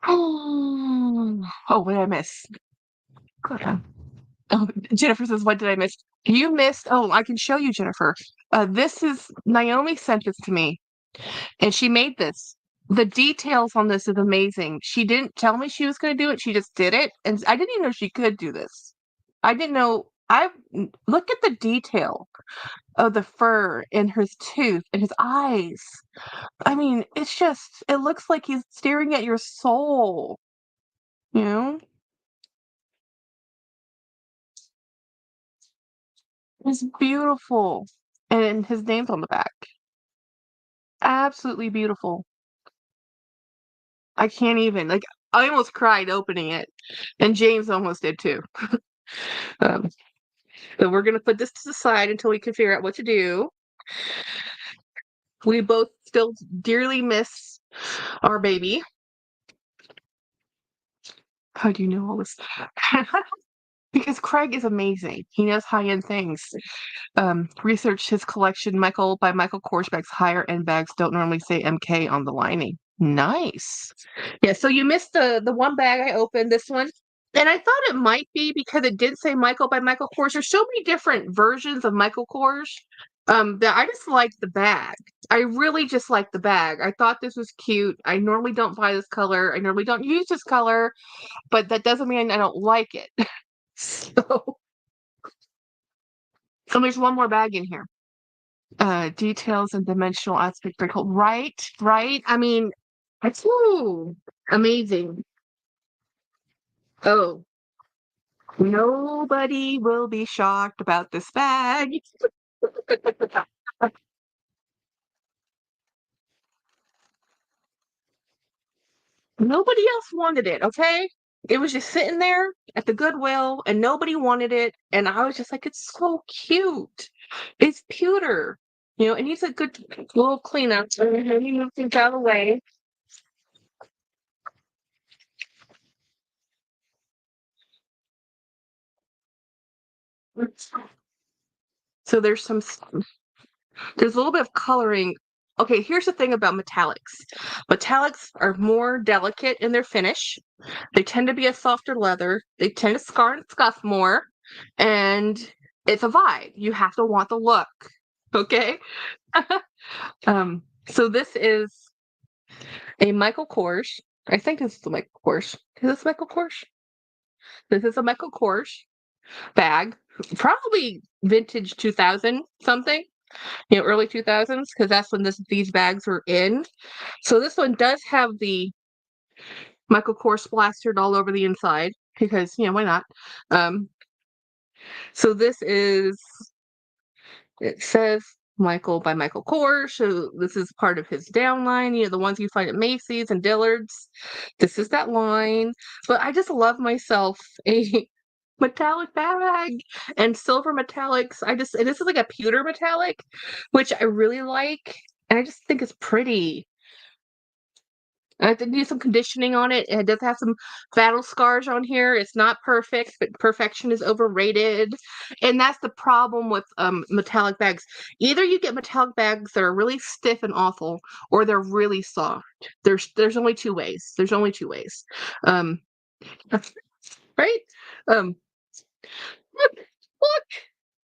Oh, what did I miss? Oh, Jennifer says, what did I miss? You missed, I can show you, Jennifer. This is, Naomi sent this to me, and she made this. The details on this is amazing. She didn't tell me she was going to do it. She just did it. And I didn't even know she could do this. I didn't know. Look at the detail of the fur in his tooth and his eyes. I mean, it looks like he's staring at your soul. You know? It's beautiful. And his name's on the back. Absolutely beautiful. I can't even. Like, I almost cried opening it. And James almost did too. um, so we're going to put this to the side until we can figure out what to do. We both still dearly miss our baby. How do you know all this? because Craig is amazing. He knows high-end things. Researched his collection. Michael by Michael Kors bags. Higher end bags don't normally say MK on the lining. Nice. Yeah, so you missed the one bag I opened, this one. And I thought it might be because it did say Michael by Michael Kors. There's so many different versions of Michael Kors. That I just like the bag. I really just like the bag. I thought this was cute. I normally don't buy this color. I normally don't use this color, but that doesn't mean I don't like it. So, there's one more bag in here. Details and dimensional aspect are cool. Right, right. I mean, it's ooh, amazing. Oh, nobody will be shocked about this bag. Nobody else wanted it, okay? It was just sitting there at the Goodwill and nobody wanted it. And I was just like, it's so cute. It's pewter. It needs a good little cleanup. So let me move things out of the way. So there's a little bit of coloring. Okay, here's the thing about metallics. Metallics are more delicate in their finish. They tend to be a softer leather. They tend to scar and scuff more. And it's a vibe. You have to want the look. Okay? So this is a Michael Kors. I think this is a Michael Kors. Is this Michael Kors? This is a Michael Kors bag. Probably vintage 2000 something. Early 2000s, because that's when these bags were in. So this one does have the Michael Kors plastered all over the inside because, why not? Um, so it says Michael by Michael Kors. So this is part of his downline, the ones you find at Macy's and Dillard's. This is that line. But I just love myself a metallic bag and silver metallics. And this is like a pewter metallic, which I really like. And I just think it's pretty. I have to do some conditioning on it. It does have some battle scars on here. It's not perfect, but perfection is overrated. And that's the problem with metallic bags. Either you get metallic bags that are really stiff and awful, or they're really soft. There's only two ways. There's only two ways. Um, right? Um, look,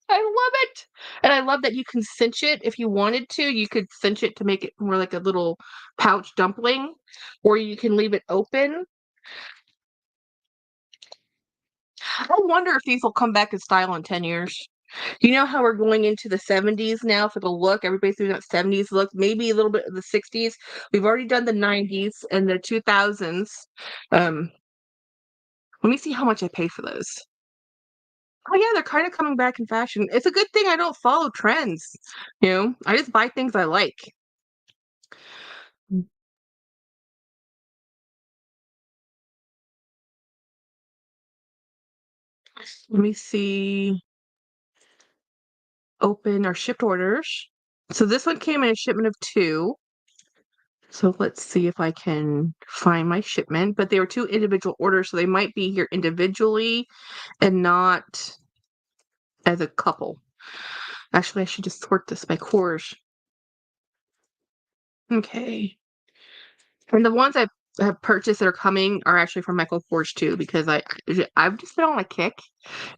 I love it. And I love that you can cinch it if you wanted to. You could cinch it to make it more like a little pouch dumpling, or you can leave it open. I wonder if these will come back in style in 10 years. You know how we're going into the 70s now for the look? Everybody's doing that 70s look, maybe a little bit of the 60s. We've already done the 90s and the 2000s. Um, Let me see how much I pay for those. Oh yeah, they're kind of coming back in fashion. It's a good thing I don't follow trends. I just buy things I like. Let me see. Open our shipped orders. So this one came in a shipment of 2. So let's see if I can find my shipment. But they were 2 individual orders, so they might be here individually and not as a couple. Actually, I should just sort this by Kors. Okay. And the ones I have purchased that are coming are actually from Michael Kors too, because I've just been on a kick.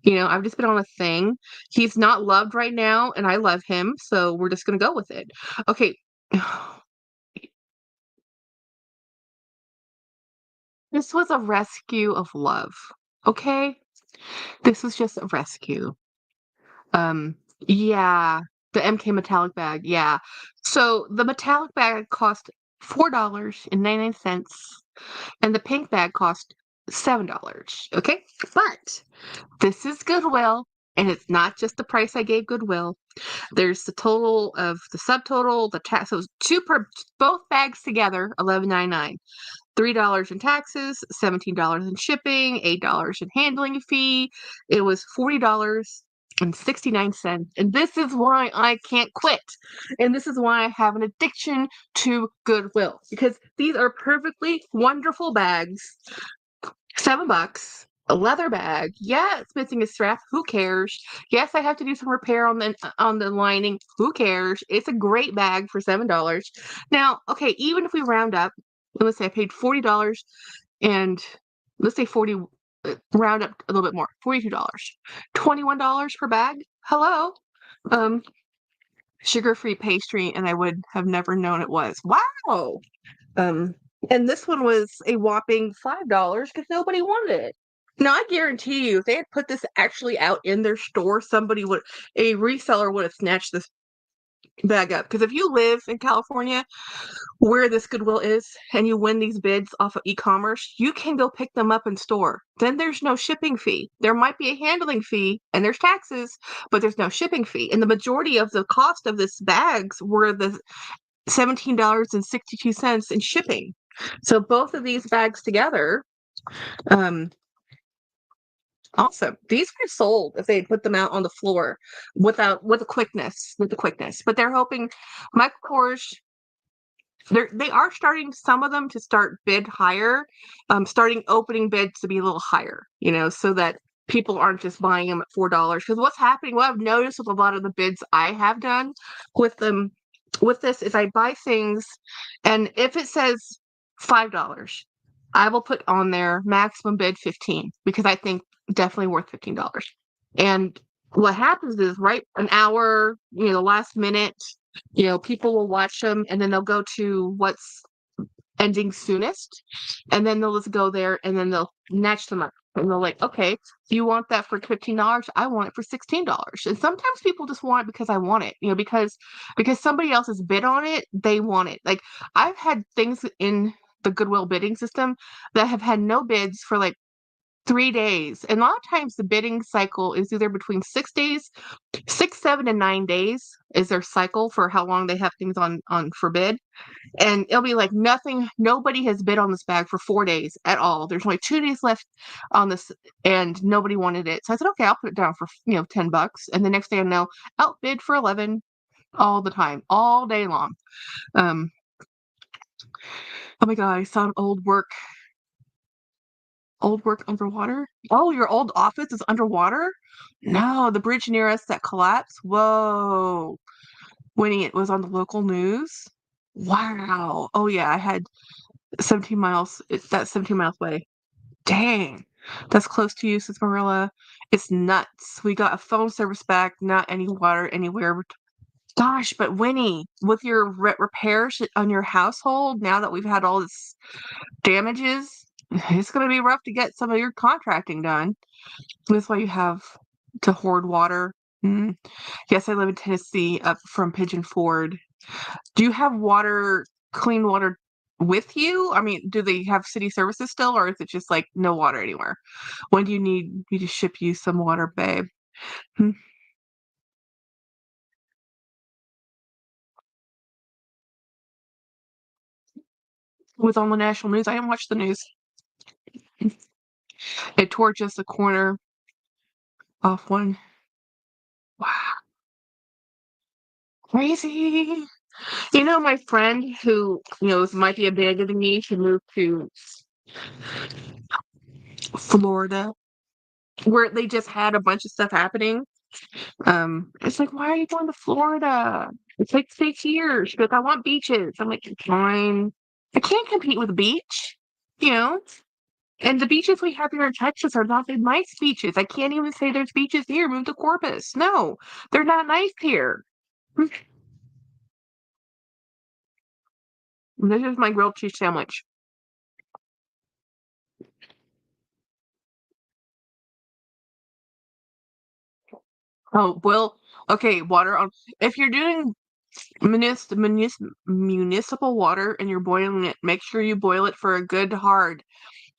I've just been on a thing. He's not loved right now, and I love him, so we're just gonna go with it. Okay. This was a rescue of love. Okay? This was just a rescue. Yeah, the MK metallic bag, yeah. So the metallic bag cost $4.99 and the pink bag cost $7. Okay? But this is Goodwill, and it's not just the price I gave Goodwill. There's the total of the subtotal, the tax. So both bags together, $11.99. $3 in taxes, $17 in shipping, $8 in handling fee. It was $40.69. And this is why I can't quit. And this is why I have an addiction to Goodwill, because these are perfectly wonderful bags. $7. A leather bag. Yeah, it's missing a strap. Who cares? Yes, I have to do some repair on the lining. Who cares? It's a great bag for $7. Now, okay, even if we round up, let's say I paid $40 and let's say 40 round up a little bit more, $42. $21 per bag? Hello. Um Sugar-free pastry and I would have never known it was. Wow. Um and this one was a whopping $5 because nobody wanted it. Now, I guarantee you, if they had put this actually out in their store, a reseller would have snatched this bag up. Because if you live in California, where this Goodwill is, and you win these bids off of e-commerce, you can go pick them up in store. Then there's no shipping fee. There might be a handling fee and there's taxes, but there's no shipping fee. And the majority of the cost of this bags were the $17.62 in shipping. So both of these bags together, um, awesome. These were sold if they put them out on the floor with the quickness. But they're hoping Michael Kors, they are starting some of them to start bid higher, starting opening bids to be a little higher, so that people aren't just buying them at $4. Because what I've noticed with a lot of the bids I have done with them, with this is I buy things, and if it says $5, I will put on there maximum bid 15 because I think definitely worth $15. And what happens is right an hour, the last minute, people will watch them and then they'll go to what's ending soonest. And then they'll just go there and then they'll snatch them up. And they're like, okay, you want that for $15? I want it for $16. And sometimes people just want it because I want it, because somebody else has bid on it, they want it. Like I've had things in the Goodwill bidding system that have had no bids for like 3 days. And a lot of times the bidding cycle is either between 6 days, 6, 7, and 9 days is their cycle for how long they have things on for bid. And it'll be like nobody has bid on this bag for 4 days at all. There's only 2 days left on this and nobody wanted it. So I said, okay, I'll put it down for $10. And the next day I know outbid for 11 all the time, all day long. Um oh my god, I saw an old work underwater? Oh, your old office is underwater? No, the bridge near us that collapsed? Whoa. When it was on the local news? Wow. Oh yeah, I had 17 miles. That's 17 miles away. Dang. That's close to you, Sis Marilla. It's nuts. We got a phone service back, not any water anywhere. Gosh, but Winnie, with your repairs on your household, now that we've had all this damages, it's going to be rough to get some of your contracting done. That's why you have to hoard water. Mm. Yes, I live in Tennessee, up from Pigeon Ford. Do you have clean water with you? I mean, do they have city services still, or is it just like no water anywhere? When do you need me to ship you some water, babe? Hmm. It was on the national news. I didn't watch the news. It tore just a corner off one. Wow, crazy. My friend who, might be a bit bigger than me, she moved to Florida, where they just had a bunch of stuff happening. It's like, why are you going to Florida? It's like 6 years. She goes, I want beaches. I'm like, fine. I can't compete with the beach, you know? And the beaches we have here in Texas are not the nice beaches. I can't even say there's beaches here. Move to Corpus. No, they're not nice here. This is my grilled cheese sandwich. Oh, well, okay, water on. If you're doing municipal water and you're boiling it, make sure you boil it for a good hard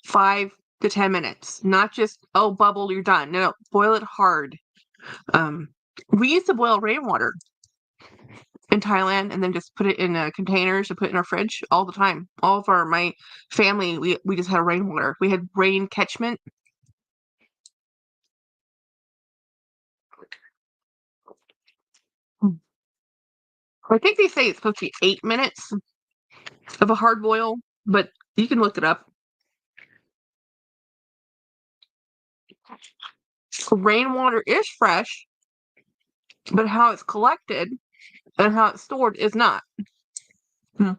5 to 10 minutes. Not just, oh, bubble, you're done. No, boil it hard. Um, we used to boil rainwater in Thailand and then just put it in containers and put it in our fridge all the time. All of my family, we just had rainwater. We had rain catchment. I think they say it's supposed to be 8 minutes of a hard boil, but you can look it up. Rainwater is fresh, but how it's collected and how it's stored is not. Hmm.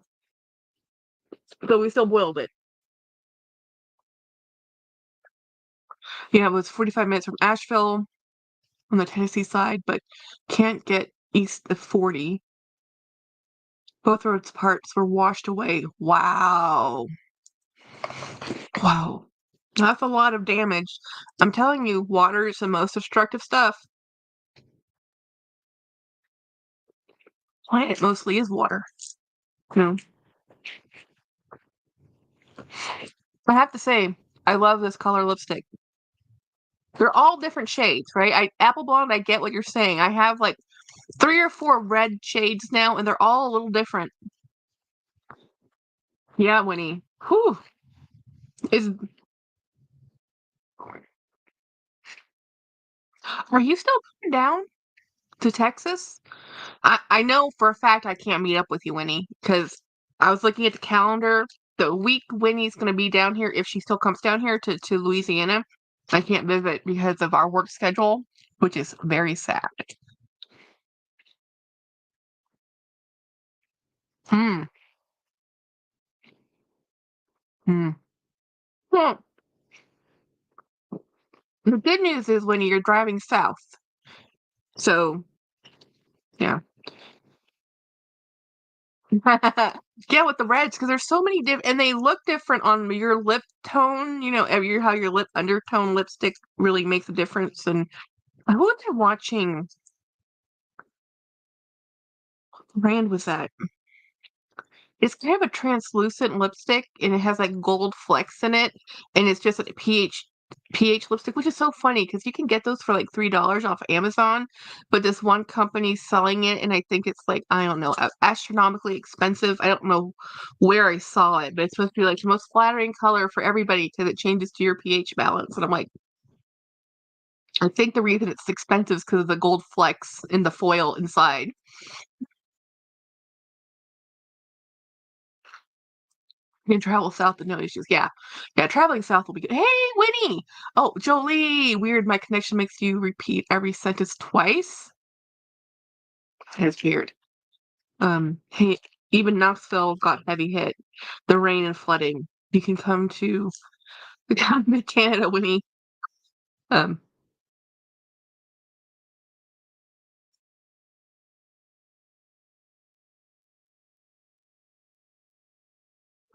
So we still boiled it. Yeah, it was 45 minutes from Asheville on the Tennessee side, but can't get east of 40. Both roads parts were washed away. Wow. Wow. That's a lot of damage. I'm telling you, water is the most destructive stuff. Planet mostly is water. You know, I have to say, I love this color lipstick. They're all different shades, right? Apple Blonde, I get what you're saying. I have like 3 or 4 red shades now, and they're all a little different. Yeah, Winnie. Whew. Is Are you still coming down to Texas? I know for a fact I can't meet up with you, Winnie, because I was looking at the calendar. The week Winnie's going to be down here, if she still comes down here to Louisiana, I can't visit because of our work schedule, which is very sad. Hmm. Hmm. Well, the good news is, Winnie, you're driving south. So, yeah. Yeah, with the reds, because there's so many different, and they look different on your lip tone. How your lip undertone lipstick really makes a difference. And I was watching. What brand was that? It's kind of a translucent lipstick, and it has like gold flecks in it, and it's just a pH lipstick, which is so funny because you can get those for like $3 off Amazon, but this one company's selling it, and I think it's like, I don't know, astronomically expensive. I don't know where I saw it, but it's supposed to be like the most flattering color for everybody because it changes to your pH balance. And I'm like, I think the reason it's expensive is because of the gold flecks in the foil inside. You can travel south with no issues. Yeah. Yeah, traveling south will be good. Hey, Winnie! Oh, Jolie! Weird, my connection makes you repeat every sentence twice. That's weird. Hey, even Knoxville got heavy hit. The rain and flooding. You can come to Canada, Winnie. Um,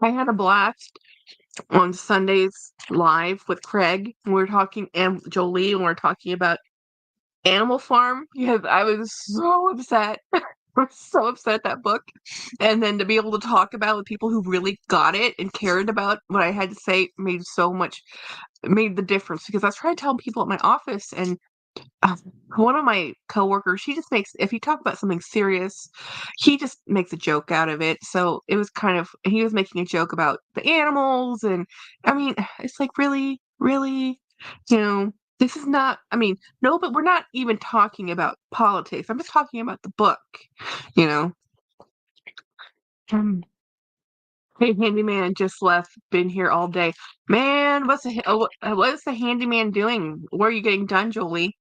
I had a blast on Sundays live with Craig. And we are talking, and Jolie, and we are talking about Animal Farm because I was so upset. I was so upset at that book. And then to be able to talk about with people who really got it and cared about what I had to say made the difference because I was trying to tell people at my office, and um, one of my coworkers, she just makes, if you talk about something serious, he just makes a joke out of it. So it was kind of, he was making a joke about the animals. And I mean, it's like, really, really, you know, this is not, I mean, no, but we're not even talking about politics. I'm just talking about the book, you know. Um, Hey, handyman just left. Been here all day. Man, what's the handyman doing? Where are you getting done, Jolie?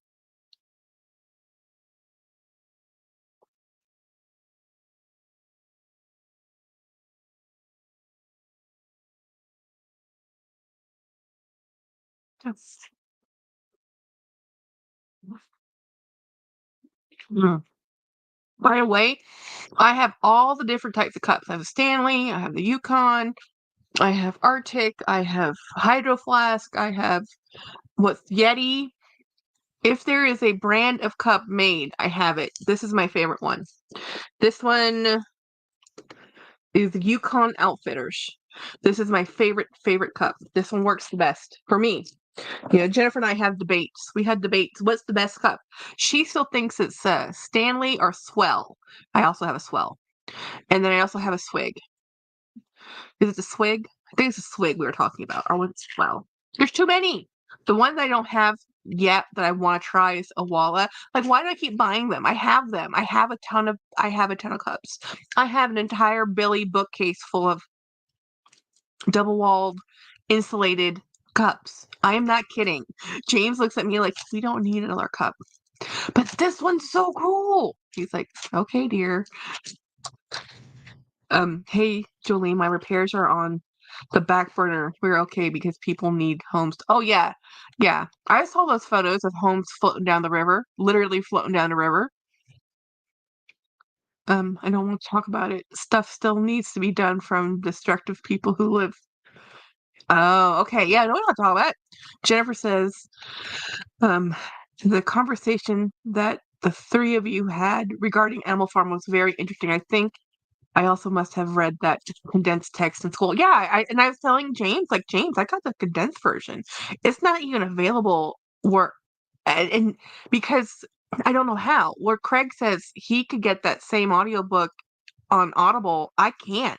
Mm. By the way, I have all the different types of cups. I have a Stanley, I have the Yukon, I have Arctic, I have Hydro Flask, I have what's Yeti. If there is a brand of cup made, I have it. This is my favorite one. This one is Yukon Outfitters. This is my favorite cup. This one works the best for me. Jennifer and I have debates. We had debates. What's the best cup? She still thinks it's Stanley or Swell. I also have a Swell. And then I also have a Swig. Is it a Swig? I think it's a Swig we were talking about. Or what's Swell? There's too many. The ones I don't have yet that I want to try is a Walla. Like, why do I keep buying them? I have them. I have a ton of cups. I have an entire Billy bookcase full of double walled, insulated cups. I am not kidding. James looks at me like, we don't need another cup. But this one's so cool. He's like, okay, dear. Hey, Jolene, my repairs are on the back burner. We're okay because people need homes. Oh, yeah. Yeah. I saw those photos of homes floating down the river, literally floating down the river. I don't want to talk about it. Stuff still needs to be done from destructive people who live. Oh, okay. Yeah, I know what I'm talking about. Jennifer says, um, the conversation that the three of you had regarding Animal Farm was very interesting. I think I also must have read that condensed text in school. Yeah, and I was telling James, like, James, I got the condensed version. It's not even available where, and because I don't know how, where Craig says he could get that same audiobook on Audible, I can't.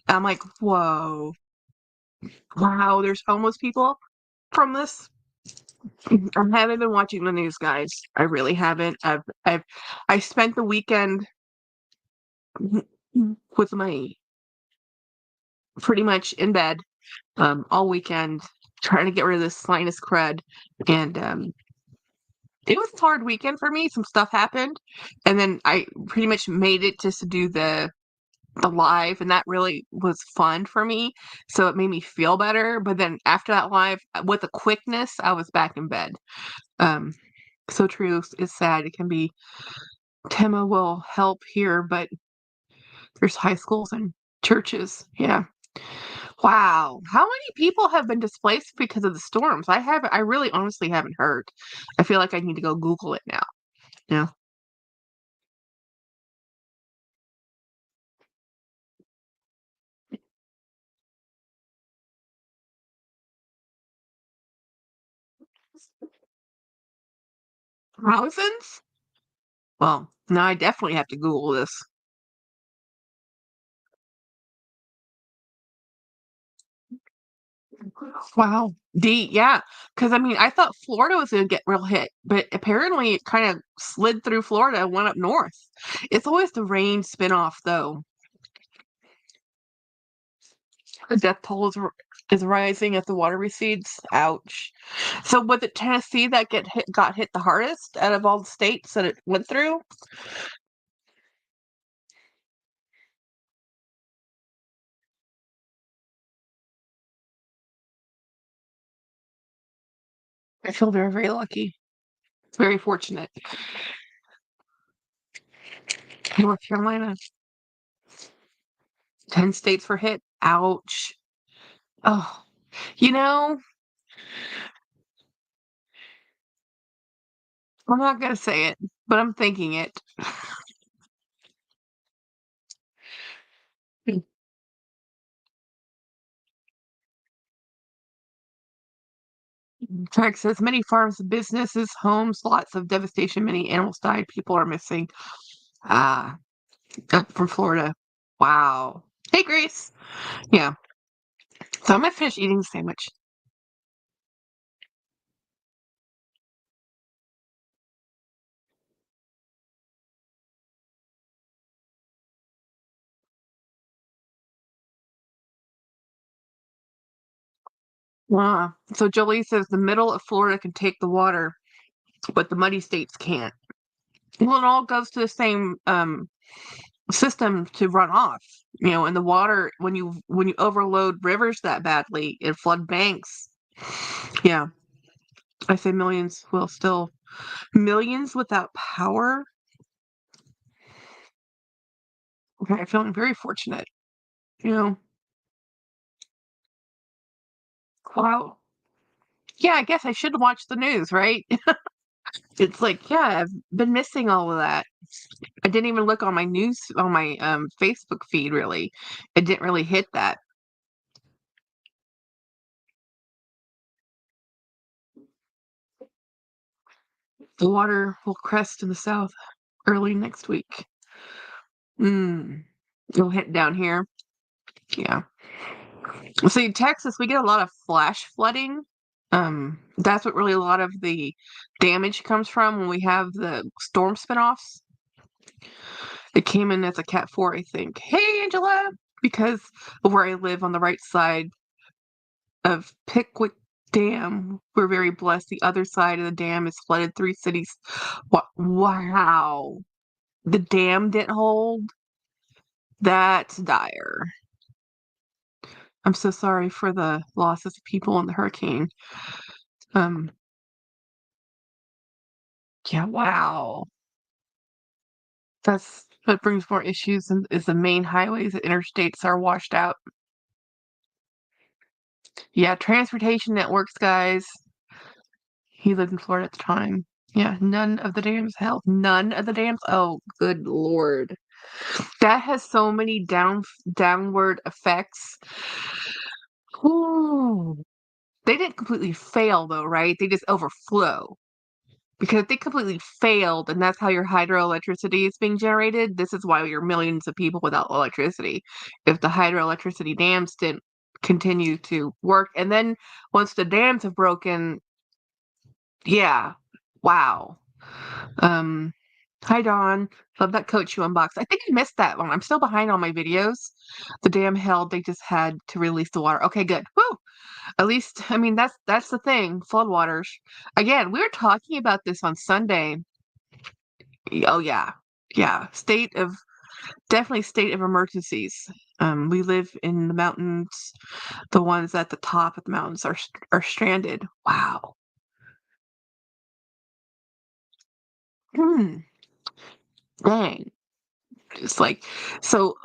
I'm like, whoa, wow, there's homeless people from this. I haven't been watching the news, guys. I really haven't. I spent the weekend with my pretty much in bed all weekend trying to get rid of this sinus crud. And it was a hard weekend for me. Some stuff happened. And then I pretty much made it just to do the live, and that really was fun for me. So it made me feel better. But then after that live, with a quickness, I was back in bed. Um, so true. It's sad. It can be Tema will help here, but there's high schools and churches. Yeah. Wow. How many people have been displaced because of the storms? I really honestly haven't heard. I feel like I need to go Google it now. Yeah. Thousands? Well, now I definitely have to Google this. Wow. Yeah. Because I mean, I thought Florida was going to get real hit, but apparently it kind of slid through Florida and went up north. It's always the rain spinoff, though. The death toll is rising as the water recedes. Ouch. So was it Tennessee that got hit the hardest out of all the states that it went through? I feel very, very lucky. Very fortunate. North Carolina, 10 states were hit. Ouch. Oh, you know, I'm not going to say it, but I'm thinking it. Track says many farms, businesses, homes, lots of devastation. Many animals died. People are missing. Ah, from Florida. Wow. Hey, Grace. Yeah. So I'm going to finish eating the sandwich. Wow. So Jolie says the middle of Florida can take the water, but the muddy states can't. Well, it all goes to the same system to run off. And the water when you overload rivers that badly, it flood banks. Yeah, I say millions will still millions without power. Okay, I'm feeling very fortunate. You know, wow. Yeah, I guess I should watch the news, right? It's like, yeah, I've been missing all of that. I didn't even look on my news on my Facebook feed really. It didn't really hit that. The water will crest in the south early next week. Mm. It'll hit down here. Yeah. See, Texas, we get a lot of flash flooding. That's what really a lot of the damage comes from when we have the storm spinoffs. It came in as a Cat 4, I think. Hey, Angela! Because of where I live on the right side of Pickwick. dam. We're very blessed. The other side of the dam is flooded. 3 cities. Wow. The dam didn't hold. That's dire. I'm so sorry for the losses of people in the hurricane. Um, yeah, wow. That brings more issues and is the main highways and interstates are washed out. Yeah, transportation networks, guys. He lived in Florida at the time. Yeah, none of the dams held. None of the dams. Oh, good lord. That has so many downward effects. Ooh. They didn't completely fail though, right? They just overflow. Because if they completely failed and that's how your hydroelectricity is being generated, this is why you're millions of people without electricity. If the hydroelectricity dams didn't continue to work, and then once the dams have broken, yeah, wow. Um, Hi Dawn, love that coat you unboxed. I think I missed that one. I'm still behind on my videos. The dam held, they just had to release the water. Okay, good. Woo! At least, I mean, that's the thing. Floodwaters. Again, we were talking about this on Sunday. Oh yeah, yeah. Definitely state of emergencies. We live in the mountains. The ones at the top of the mountains are stranded. Wow. Hmm. Dang. It's like so.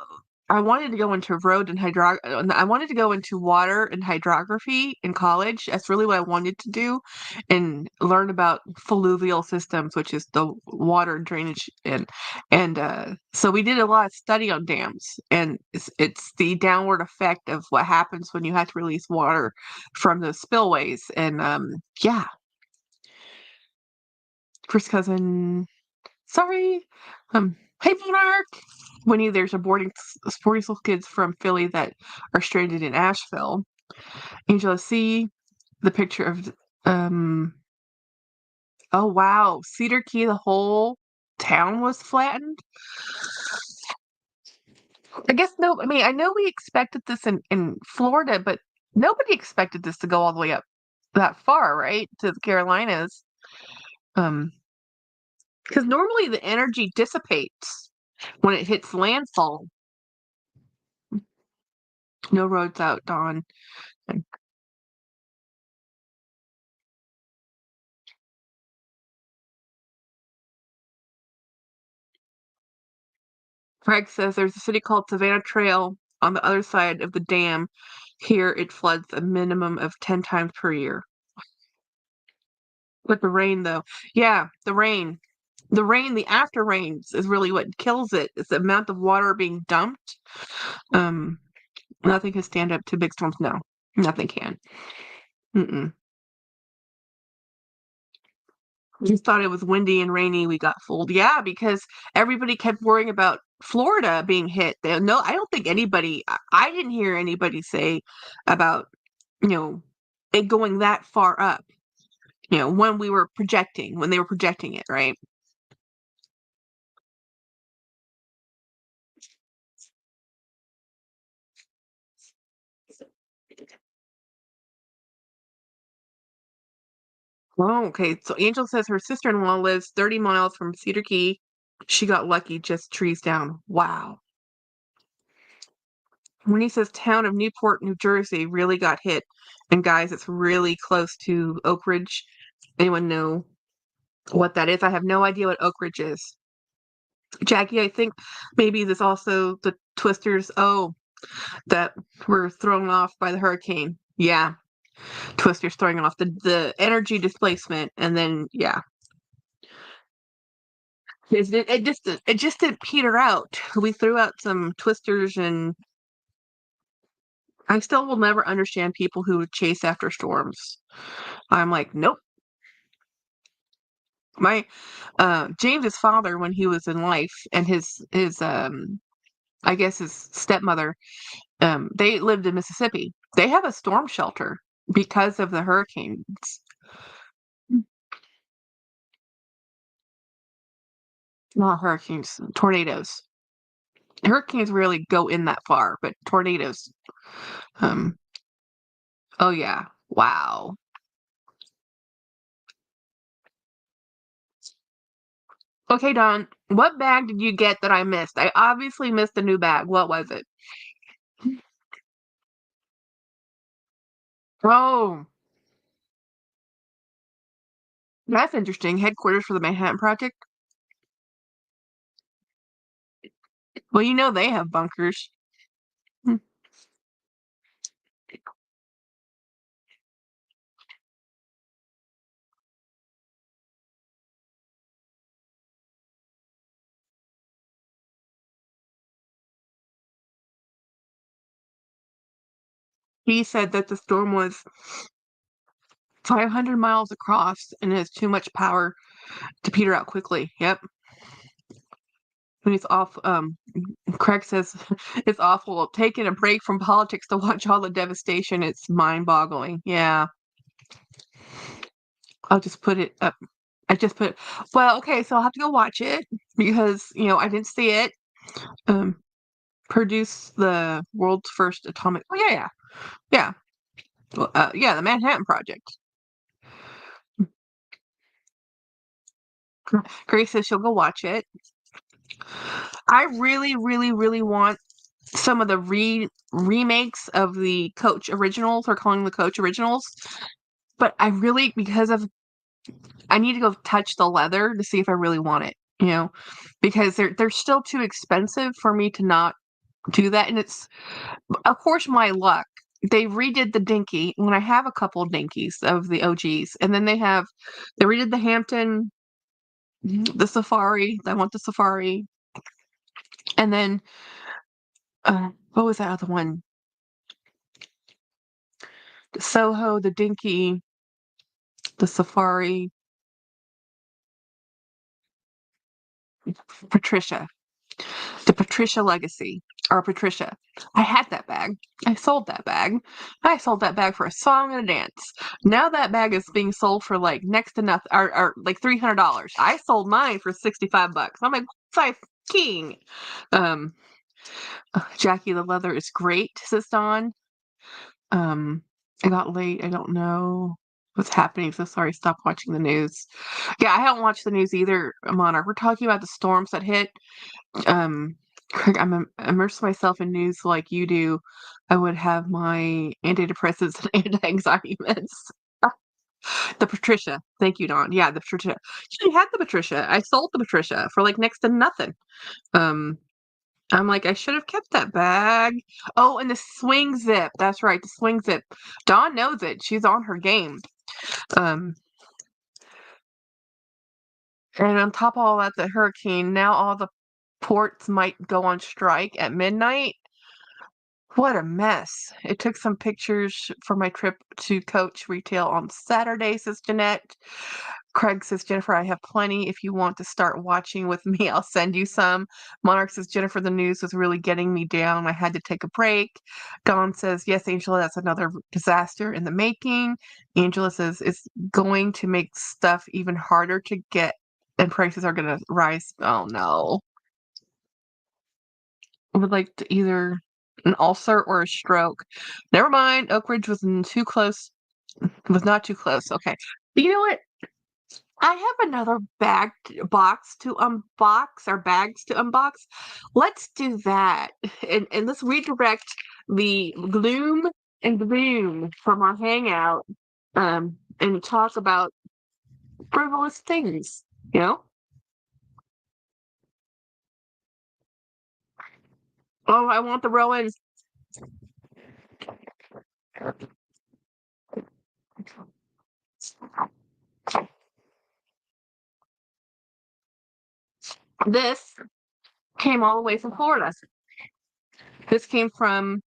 I wanted to go into I wanted to go into water and hydrography in college. That's really what I wanted to do and learn about fluvial systems, which is the water drainage and so we did a lot of study on dams and it's the downward effect of what happens when you have to release water from the spillways and yeah, first cousin sorry. Hey Monarch. Winnie, there's a boarding school kids from Philly that are stranded in Asheville. Angela, see the picture of um oh wow, Cedar Key, the whole town was flattened. I guess no, I mean I know we expected this in Florida, but nobody expected this to go all the way up that far, right? To the Carolinas. Um, because normally the energy dissipates when it hits landfall. No roads out, Dawn. Craig says there's a city called Savannah Trail on the other side of the dam. Here it floods a minimum of 10 times per year. With the rain, though. Yeah, the rain. The rain, the after rains is really what kills it. It's the amount of water being dumped. Um, Nothing can stand up to big storms. No, nothing can. Mm-mm. Just thought it was windy and rainy. We got fooled. Yeah, because everybody kept worrying about Florida being hit. No, I don't think anybody, I didn't hear anybody say about, you know, it going that far up, when they were projecting it, right? Oh, okay. So Angel says her sister-in-law lives 30 miles from Cedar Key. She got lucky, just trees down. Wow. When he says town of Newport, New Jersey really got hit. And guys, it's really close to Oak Ridge. Anyone know what that is? I have no idea what Oak Ridge is. Jackie, I think maybe this also the twisters, that were thrown off by the hurricane. Yeah. Twisters throwing off the energy displacement and then yeah. It just didn't peter out. We threw out some twisters and I still will never understand people who chase after storms. I'm like, nope. My James's father, when he was in life, and his I guess his stepmother, they lived in Mississippi. They have a storm shelter because of the hurricanes. Not hurricanes, tornadoes. Hurricanes rarely go in that far, but tornadoes. Um, oh yeah. Wow. Okay, Don, what bag did you get that I missed? I obviously missed a new bag. What was it? Oh, that's interesting. Headquarters for the Manhattan Project. Well, you know they have bunkers. Hmm. He said that the storm was 500 miles across and has too much power to peter out quickly. Yep. When it's off, Craig says it's awful. Taking a break from politics to watch all the devastation, it's mind-boggling. Yeah, I'll just put it up. I just put, well, okay, so I'll have to go watch it because, I didn't see it. Um, produce the world's first atomic. Oh, yeah, yeah, yeah. Well, yeah, the Manhattan Project. Grace says she'll go watch it. I really, really, really want some of the remakes of the Coach originals. We're calling the Coach originals, but I really, I need to go touch the leather to see if I really want it. Because they're still too expensive for me to not do that, and it's of course my luck. They redid the dinky when I have a couple of dinkies of the OGs, and then they redid the Hampton, the Safari. I want the Safari, and then what was that other one? The Soho, the dinky, the Safari, Patricia, the Patricia Legacy, or Patricia. I had that bag. I sold that bag. I sold that bag for a song and a dance. Now that bag is being sold for like next to nothing, or like $300. I sold mine for $65. I'm like, size king. Um, Jackie, the leather is great, says Dawn. Um, I got late. I don't know what's happening. So sorry. Stop watching the news. Yeah, I haven't watched the news either, Monarch. We're talking about the storms that hit. Craig, immerse myself in news like you do. I would have my antidepressants and anti-anxiety meds. The Patricia. Thank you, Dawn. Yeah, the Patricia. She had the Patricia. I sold the Patricia for like next to nothing. Um, I'm like, I should have kept that bag. Oh, and the swing zip. That's right, the swing zip. Dawn knows it. She's on her game. Um, and on top of all that, the hurricane, now all the ports might go on strike at midnight. What a mess. It took some pictures for my trip to Coach Retail on Saturday, says Jeanette. Craig says, Jennifer, I have plenty. If you want to start watching with me, I'll send you some. Monarch says, Jennifer, the news was really getting me down. I had to take a break. Dawn says, yes, Angela, that's another disaster in the making. Angela says, it's going to make stuff even harder to get and prices are going to rise. Oh, no. I would like to either an ulcer or a stroke. Never mind. Oak Ridge was too close. Was not too close. Okay. But you know what? I have another box to unbox or bags to unbox. Let's do that. And let's redirect the gloom and gloom from our hangout and talk about frivolous things, you know? Oh, I want the Rowans. This came all the way from Florida. This came from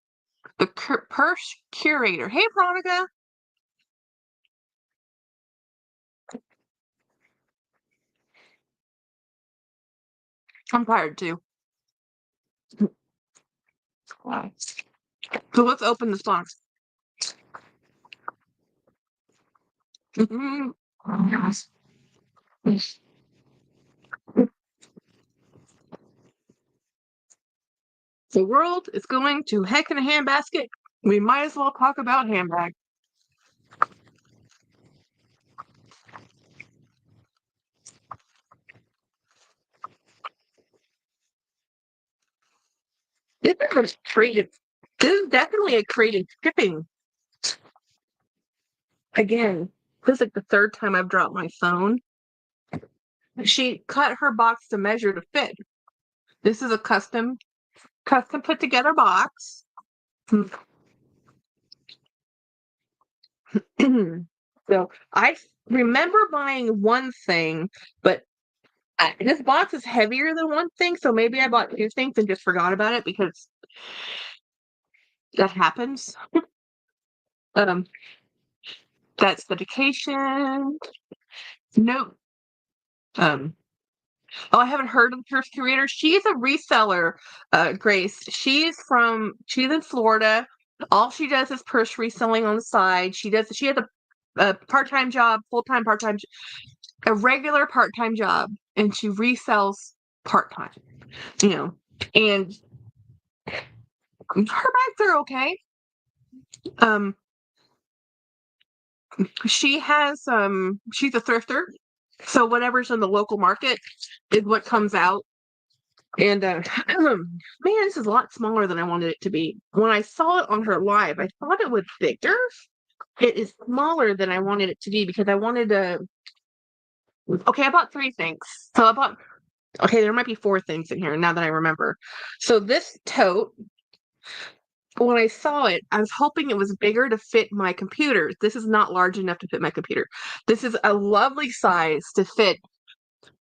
the purse curator. Hey, Veronica. I'm tired too. So let's open this box. The world is going to heck in a handbasket. We might as well talk about handbags. Creative. This is definitely a creative shipping. Again, this is like the third time I've dropped my phone. She cut her box to measure to fit. This is a custom put together box. So I remember buying one thing, but this box is heavier than one thing, so maybe I bought two things and just forgot about it because that happens. Um, that's dedication. No. Um, oh, I haven't heard of the first curator. She's a reseller, Grace. She's in Florida. All she does is purse reselling on the side. She has a part-time job, full-time, part-time, a regular part-time job, and she resells part-time, you know. And her bags are okay. Um, she's a thrifter, so whatever's in the local market is what comes out. And man, this is a lot smaller than I wanted it to be. When I saw it on her live, I thought it was bigger. It is smaller than I wanted it to be because I wanted to. Okay, I bought three things. So I bought. Okay, there might be four things in here now that I remember. So this tote, when I saw it, I was hoping it was bigger to fit my computer. This is not large enough to fit my computer. This is a lovely size to fit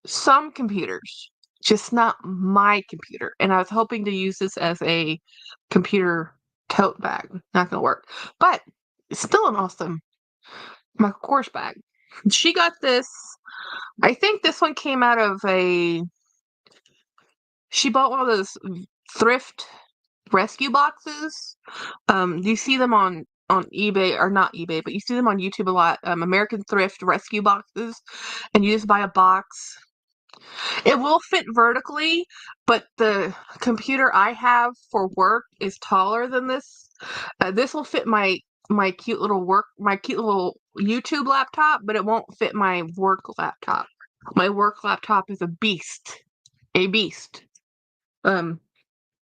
some computers, just not my computer. And I was hoping to use this as a computer tote bag. Not gonna work. But it's still an awesome Michael Kors bag. She got this. I think this one came out of she bought one of those thrift rescue boxes. You see them on eBay, or not eBay, but you see them on YouTube a lot. American Thrift rescue boxes, and you just buy a box. It will fit vertically, but the computer I have for work is taller than this. This will fit my cute little YouTube laptop, but it won't fit my work laptop. My work laptop is a beast, a beast. Um,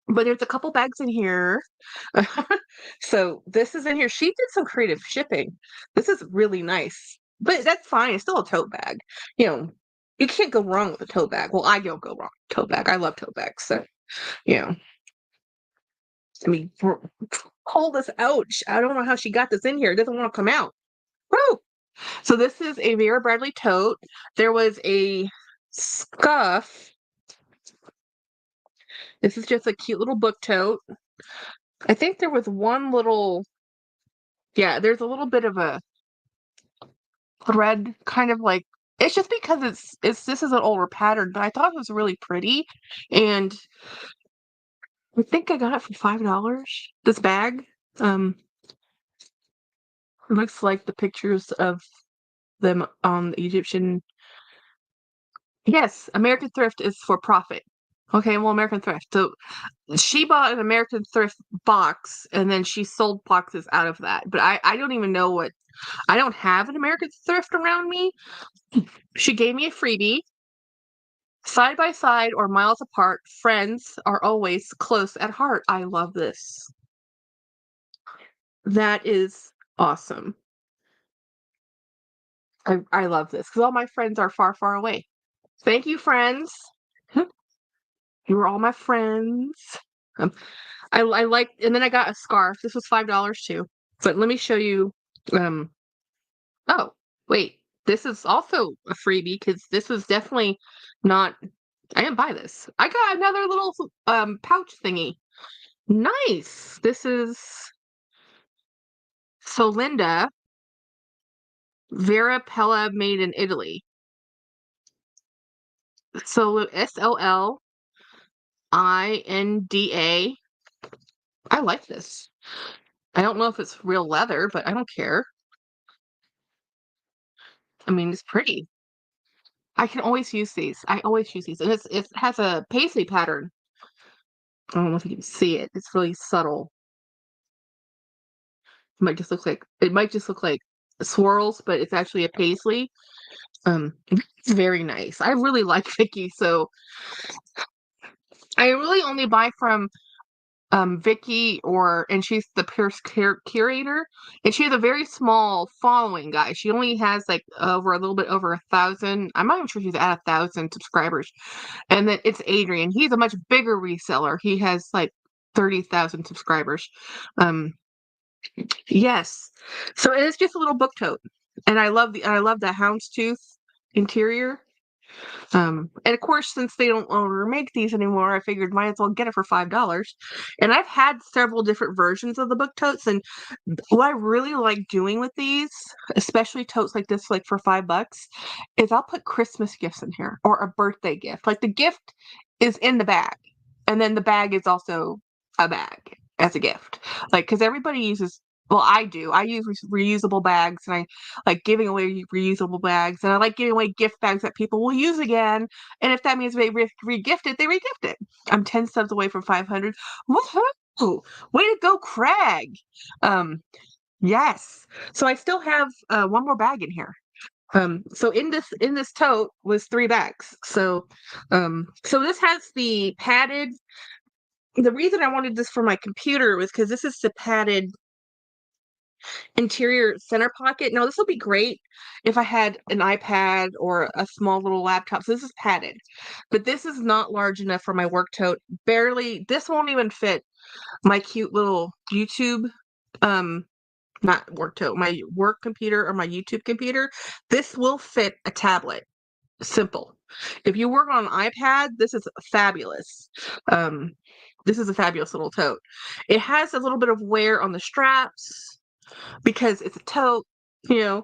but there's a couple bags in here. So this is in here. She did some creative shipping. This is really nice. But that's fine. It's still a tote bag. You know, you can't go wrong with a tote bag. Well, I don't go wrong with a tote bag. I love tote bags. So, you know, I mean, pull this out. I don't know how she got this in here. It doesn't want to come out. Woo! So this is a Vera Bradley tote. There was a scuff. This is just a cute little book tote. I think there was one little, yeah, there's a little bit of a thread, kind of like, it's just because this is an older pattern, but I thought it was really pretty, and I think I got it for $5. This bag, it looks like the pictures of them on the Egyptian. Yes, American Thrift is for profit. Okay, well, American Thrift. So she bought an American Thrift box, and then she sold boxes out of that. But I don't even know what. I don't have an American Thrift around me. She gave me a freebie. Side by side or miles apart, friends are always close at heart. I love this. That is awesome. I love this because all my friends are far, far away. Thank you, friends. You were all my friends. Um, I like, and then I got a scarf. This was $5 too. But let me show you. Um, oh, wait, this is also a freebie because this was definitely not. I didn't buy this. I got another little pouch thingy. Nice. This is Solinda Vera Pella, made in Italy. So SLLINDA. I like this. I don't know if it's real leather, but I don't care. I mean, it's pretty. I can always use these. I always use these. And it has a paisley pattern. I don't know if you can see it. It's really subtle. It might just look like swirls, but it's actually a paisley. It's very nice. I really like Vicky, so I really only buy from Vicky, and she's the Pierce curator, and she has a very small following, guys. She only has like over a little bit over 1,000. I'm not even sure she's at 1,000 subscribers. And then it's Adrian. He's a much bigger reseller. He has like 30,000 subscribers. Yes. So it is just a little book tote, and I love the houndstooth interior. And of course, since they don't longer make these anymore, I figured might as well get it for $5. And I've had several different versions of the book totes, and what I really like doing with these, especially totes like this, like for $5, is I'll put Christmas gifts in here or a birthday gift. Like the gift is in the bag, and then the bag is also a bag as a gift. Like, because everybody uses, well, I do. I use reusable bags, and I like giving away reusable bags, and I like giving away gift bags that people will use again. And if that means they re-gift it, they re-gift it. I'm 10 subs away from 500. Woohoo! Way to go, Craig! Yes. So I still have one more bag in here. So in this tote was 3 bags. So this has the padded. The reason I wanted this for my computer was because this is the padded interior center pocket. Now this will be great if I had an iPad or a small little laptop. So this is padded, but this is not large enough for my work tote. Barely. This won't even fit my cute little YouTube not work tote, my work computer or my YouTube computer. This will fit a tablet. Simple. If you work on an iPad, this is fabulous. Um, this is a fabulous little tote. It has a little bit of wear on the straps because it's a tote. You know,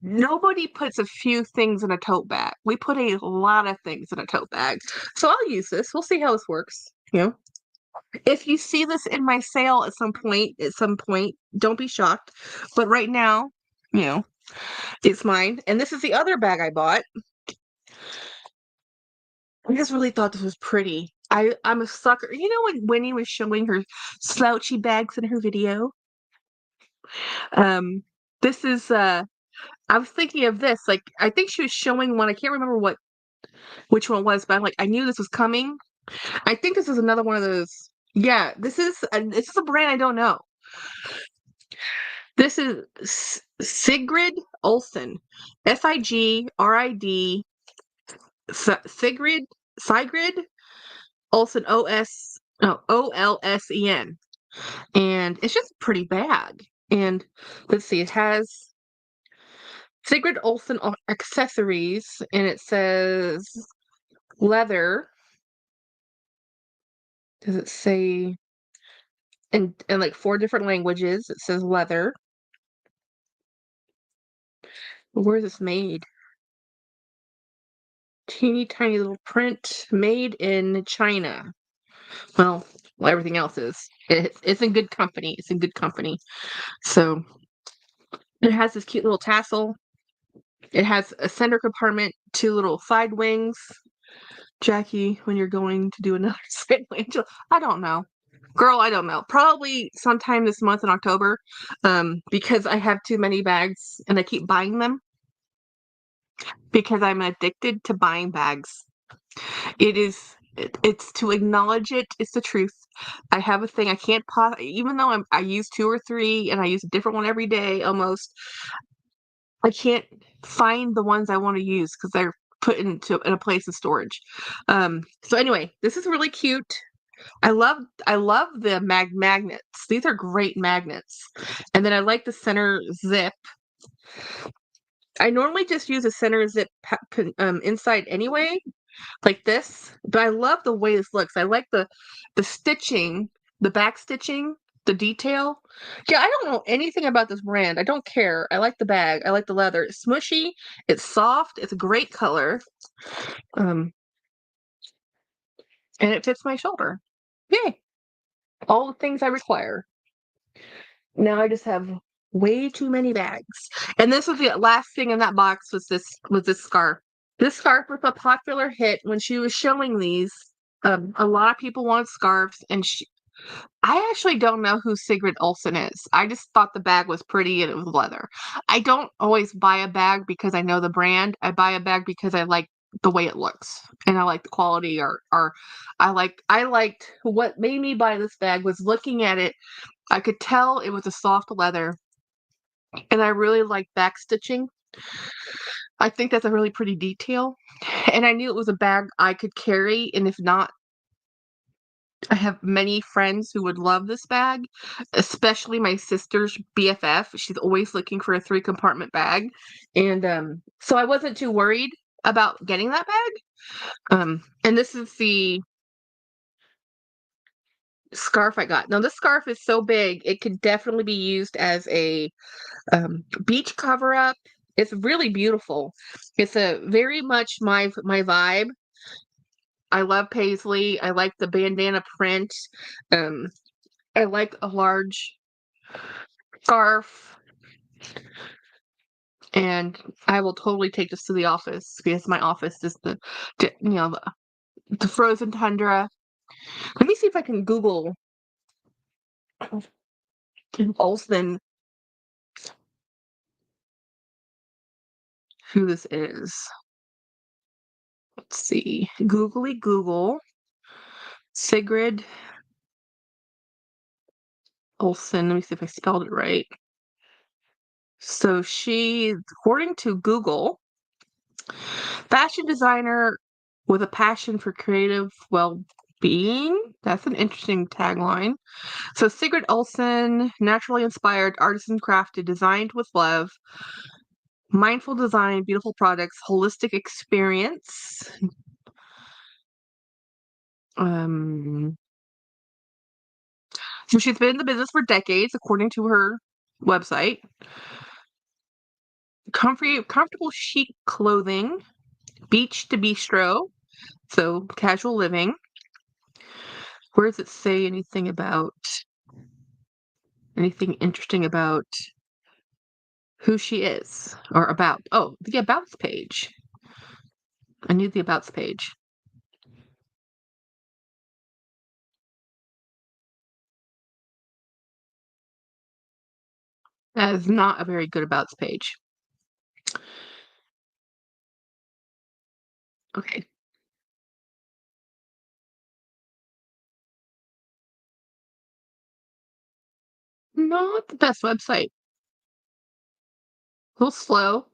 nobody puts a few things in a tote bag. We put a lot of things in a tote bag. So I'll use this. We'll see how this works. You know. If you see this in my sale at some point, don't be shocked. But right now, you know, it's mine. And this is the other bag I bought. I just really thought this was pretty. I'm a sucker. You know when Winnie was showing her slouchy bags in her video? Um, this is I was thinking of this. Like I think she was showing one. I can't remember which one it was, but I'm like I knew this was coming. I think this is another one of those. Yeah, this is a brand I don't know. This is Sigrid Olsen, Sigrid Sigrid Olsen Olsen, and it's just a pretty bag. And let's see, it has Sigrid Olsen accessories, and it says leather. Does it say in like 4 different languages? It says leather. Where is this made? Teeny tiny little print, made in China. Well, everything else is. It's in good company. It's in good company. So it has this cute little tassel. It has a center compartment, 2 little side wings. Jackie, when you're going to do another side wing, I don't know. Girl, I don't know. Probably sometime this month in October, because I have too many bags and I keep buying them because I'm addicted to buying bags. It's to acknowledge it. It's the truth. I have a thing. I can't even though I use 2 or 3 and I use a different one every day almost. I can't find the ones I want to use because they're put in a place of storage. So anyway, this is really cute. I love the magnets. These are great magnets. And then I like the center zip. I normally just use a center zip inside anyway, like this, but I love the way this looks. I like the stitching, the back stitching, the detail. Yeah, I don't know anything about this brand. I don't care. I like the bag. I like the leather. It's smushy. It's soft. It's a great color. And it fits my shoulder. Yay. All the things I require. Now I just have way too many bags. And this was the last thing in that box was this scarf. This scarf was a popular hit when she was showing these. A lot of people want scarves, and I actually don't know who Sigrid Olsen is. I just thought the bag was pretty and it was leather. I don't always buy a bag because I know the brand. I buy a bag because I like the way it looks, and I like the quality. Or I liked what made me buy this bag was looking at it. I could tell it was a soft leather, and I really like back stitching. I think that's a really pretty detail, and I knew it was a bag I could carry, and if not, I have many friends who would love this bag, especially my sister's BFF. She's always looking for a 3-compartment bag, and so I wasn't too worried about getting that bag. And this is the scarf I got. Now, this scarf is so big, it could definitely be used as a beach cover up. It's really beautiful. It's a very much my vibe. I love paisley. I like the bandana print. Um, I like a large scarf, and I will totally take this to the office because my office is the frozen tundra. Let me see if I can Google Olsen who this is. Let's see. Googly Google. Sigrid Olsen. Let me see if I spelled it right. So she, according to Google, fashion designer with a passion for creative well-being. That's an interesting tagline. So Sigrid Olsen, naturally inspired, artisan crafted, designed with love, mindful design, beautiful products, holistic experience. Um, so she's been in the business for decades, according to her website. Comfortable chic clothing, beach to bistro, so casual living. Where does it say anything interesting about who she is or about? Oh, the abouts page. I need the abouts page. That is not a very good abouts page. Okay. Not the best website. A little slow.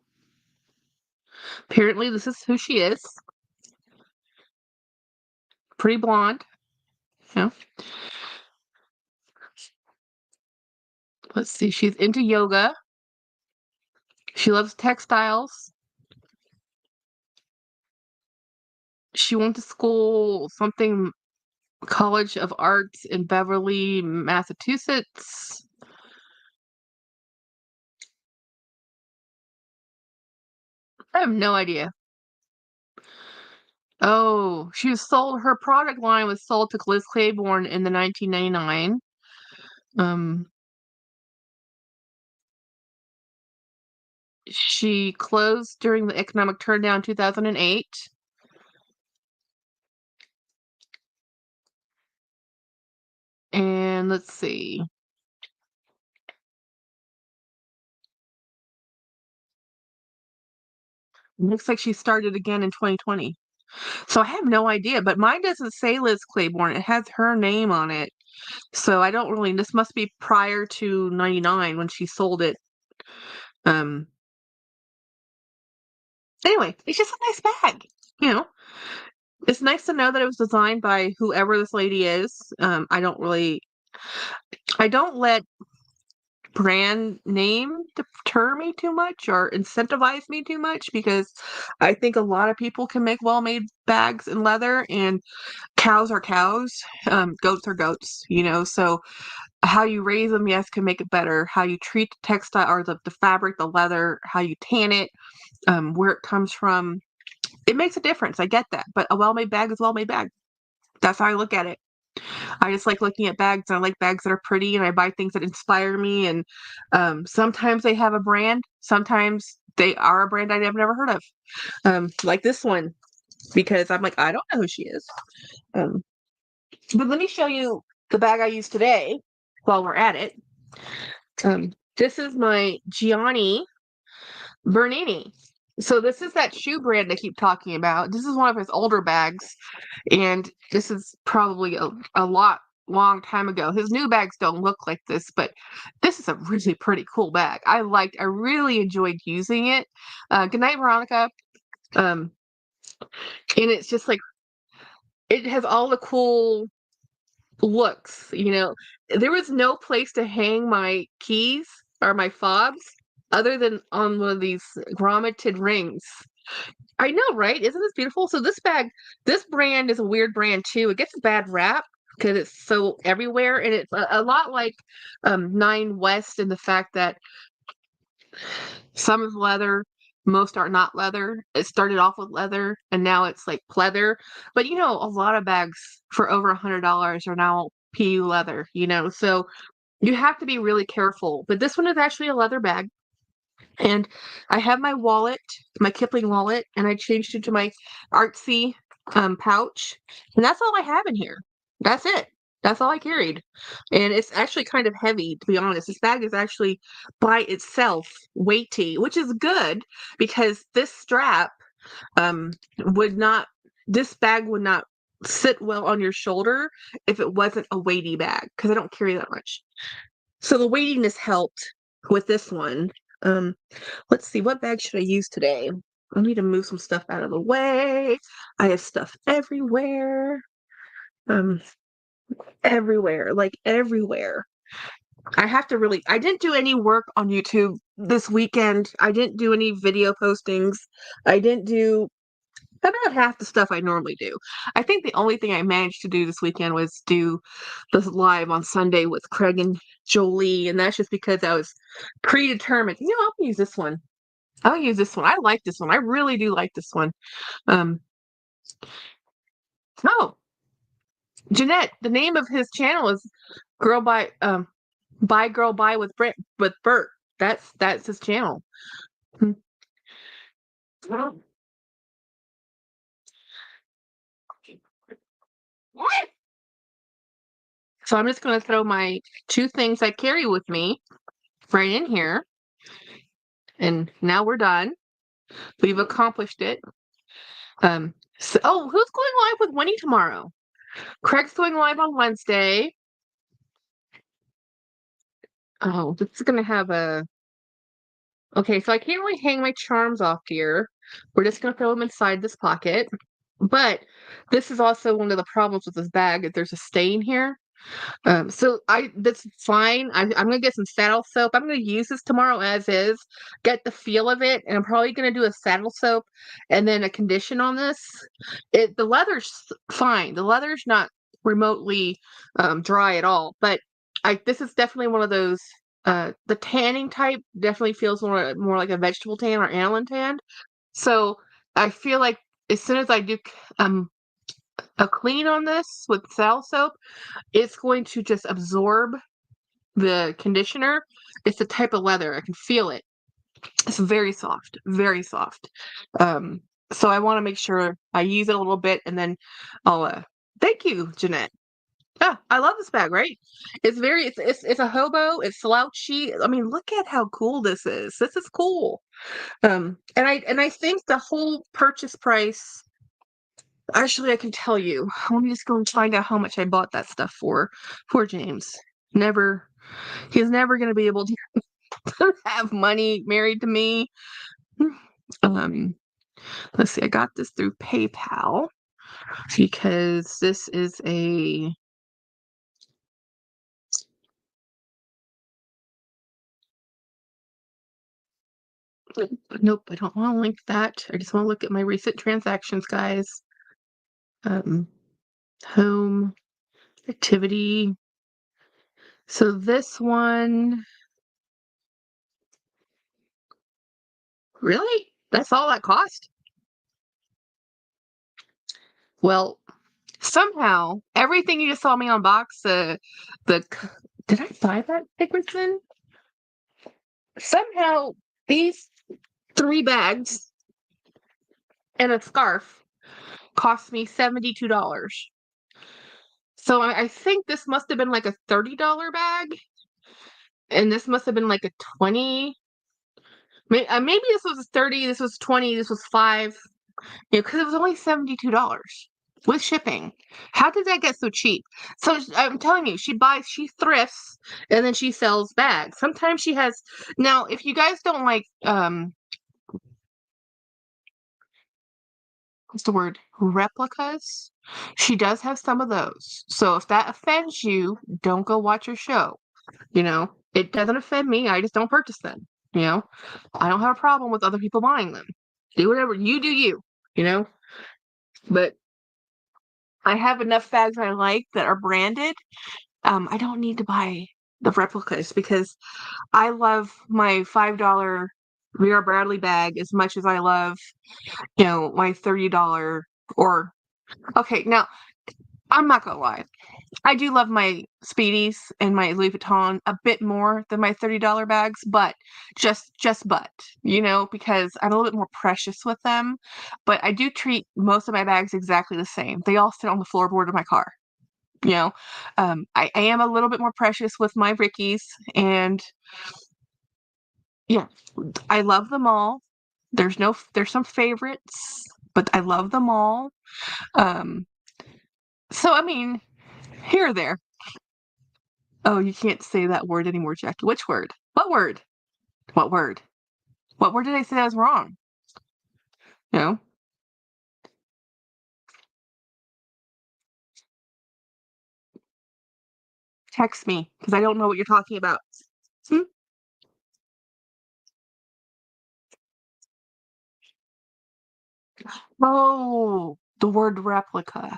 Apparently, this is who she is. Pretty blonde. Yeah. Let's see. She's into yoga. She loves textiles. She went to school, something College of Arts in Beverly, Massachusetts. I have no idea. Oh, her product line was sold to Liz Claiborne in the 1999. Um, she closed during the economic turndown 2008. And let's see. Looks like she started again in 2020. So I have no idea, but mine doesn't say Liz Claiborne. It has her name on it. So I don't really, this must be prior to 99 when she sold it. Um, anyway, it's just a nice bag. You know, it's nice to know that it was designed by whoever this lady is. I don't let brand name deter me too much or incentivize me too much because I think a lot of people can make well-made bags in leather, and cows are cows, goats are goats, so how you raise them, yes, can make it better. How you treat the textile or the fabric, the leather, how you tan it, where it comes from, it makes a difference. I get that. But a well-made bag is a well-made bag. That's how I look at it. I just like looking at bags. And I like bags that are pretty, and I buy things that inspire me. And sometimes they have a brand. Sometimes they are a brand I've never heard of. Like this one, because I'm like, I don't know who she is. Um, but let me show you the bag I use today while we're at it. This is my Gianni Bernini. So this is that shoe brand I keep talking about. This is one of his older bags, and this is probably a long time ago. His new bags don't look like this, but this is a really pretty cool bag. I really enjoyed using it. Good night, Veronica. Um, and it's just like it has all the cool looks, you know. There was no place to hang my keys or my fobs other than on one of these grommeted rings. I know, right? Isn't this beautiful? So this brand is a weird brand too. It gets a bad rap because it's so everywhere, and it's a lot like Nine West in the fact that some is leather, most are not leather. It started off with leather, and now it's like pleather. But you know, a lot of bags for over $100 are now PU leather. You know, so you have to be really careful. But this one is actually a leather bag. And I have my wallet, my Kipling wallet, and I changed it to my artsy pouch. And that's all I have in here. That's it. That's all I carried. And it's actually kind of heavy, to be honest. This bag is actually by itself weighty, which is good because this strap would not, this bag would not sit well on your shoulder if it wasn't a weighty bag because I don't carry that much. So the weightiness helped with this one. Um, let's see, what bag should I use today? I need to move some stuff out of the way. I have stuff everywhere. Um, everywhere, like everywhere. I didn't do any work on YouTube this weekend. I didn't do any video postings. I didn't do about half the stuff I normally do. I think the only thing I managed to do this weekend was do this live on Sunday with Craig and Jolie, and that's just because I was predetermined. You know, I'll use this one. I'll use this one. I like this one. I really do like this one. Um, oh, Jeanette, the name of his channel is Girl by Girl by with Bert. That's his channel. Hmm. So I'm just going to throw my two things I carry with me right in here. And now we're done. We've accomplished it. Oh, who's going live with Winnie tomorrow? Craig's going live on Wednesday. Oh, this is going to have a. Okay, so I can't really hang my charms off here. We're just going to throw them inside this pocket. But this is also one of the problems with this bag. If there's a stain here. So that's fine. I'm gonna get some saddle soap. I'm gonna use this tomorrow as is, get the feel of it, and I'm probably gonna do a saddle soap and then a condition on this. The leather's fine. The leather's not remotely dry at all, but this is definitely one of those. The tanning type definitely feels more like a vegetable tan or aniline tan. So I feel like as soon as I do um a clean on this with saddle soap, it's going to just absorb the conditioner. It's the type of leather. I can feel it. It's very soft, very soft. Um, so I want to make sure I use it a little bit and then I'll thank you, Jeanette. Yeah, I love this bag, right? It's a hobo, it's slouchy. I mean, look at how cool this is. This is cool. And I think the whole purchase price. Actually, I can tell you. Let me just go and find out how much I bought that stuff for. Poor James. Never, he's never going to be able to have money married to me. Um, let's see. I got this through PayPal because this is a. Nope, I don't want to link that. I just want to look at my recent transactions, guys. Um, home activity. So this one, really? That's all that cost? Well, somehow everything you just saw me unbox, did I buy that Dickerson? Somehow these three bags and a scarf cost me $72. So I think this must have been like a $30 bag, and this must have been like a 20. Maybe this was 30, this was 20, this was 5. Because it was only $72 with shipping. How did that get so cheap? So I'm telling you, she thrifts and then she sells bags. Sometimes she has. Now, if you guys don't like, what's the word? Replicas. She does have some of those. So if that offends you, don't go watch her show. It doesn't offend me. I just don't purchase them. I don't have a problem with other people buying them. Do whatever you do, you know. But I have enough bags I like that are branded. I don't need to buy the replicas because I love my $5 Vera Bradley bag as much as I love, my $30 or okay, now I'm not gonna lie. I do love my Speedies and my Louis Vuitton a bit more than my $30 bags, but just because I'm a little bit more precious with them. But I do treat most of my bags exactly the same. They all sit on the floorboard of my car. You know, I am a little bit more precious with my Rickies, and yeah, I love them all. There's some favorites, but I love them all. Um, so I mean, here or there. Oh, you can't say that word anymore, Jackie. Which word? What word? What word? What word did I say that was wrong? No. Text me because I don't know what you're talking about. Hmm? Oh, the word replica.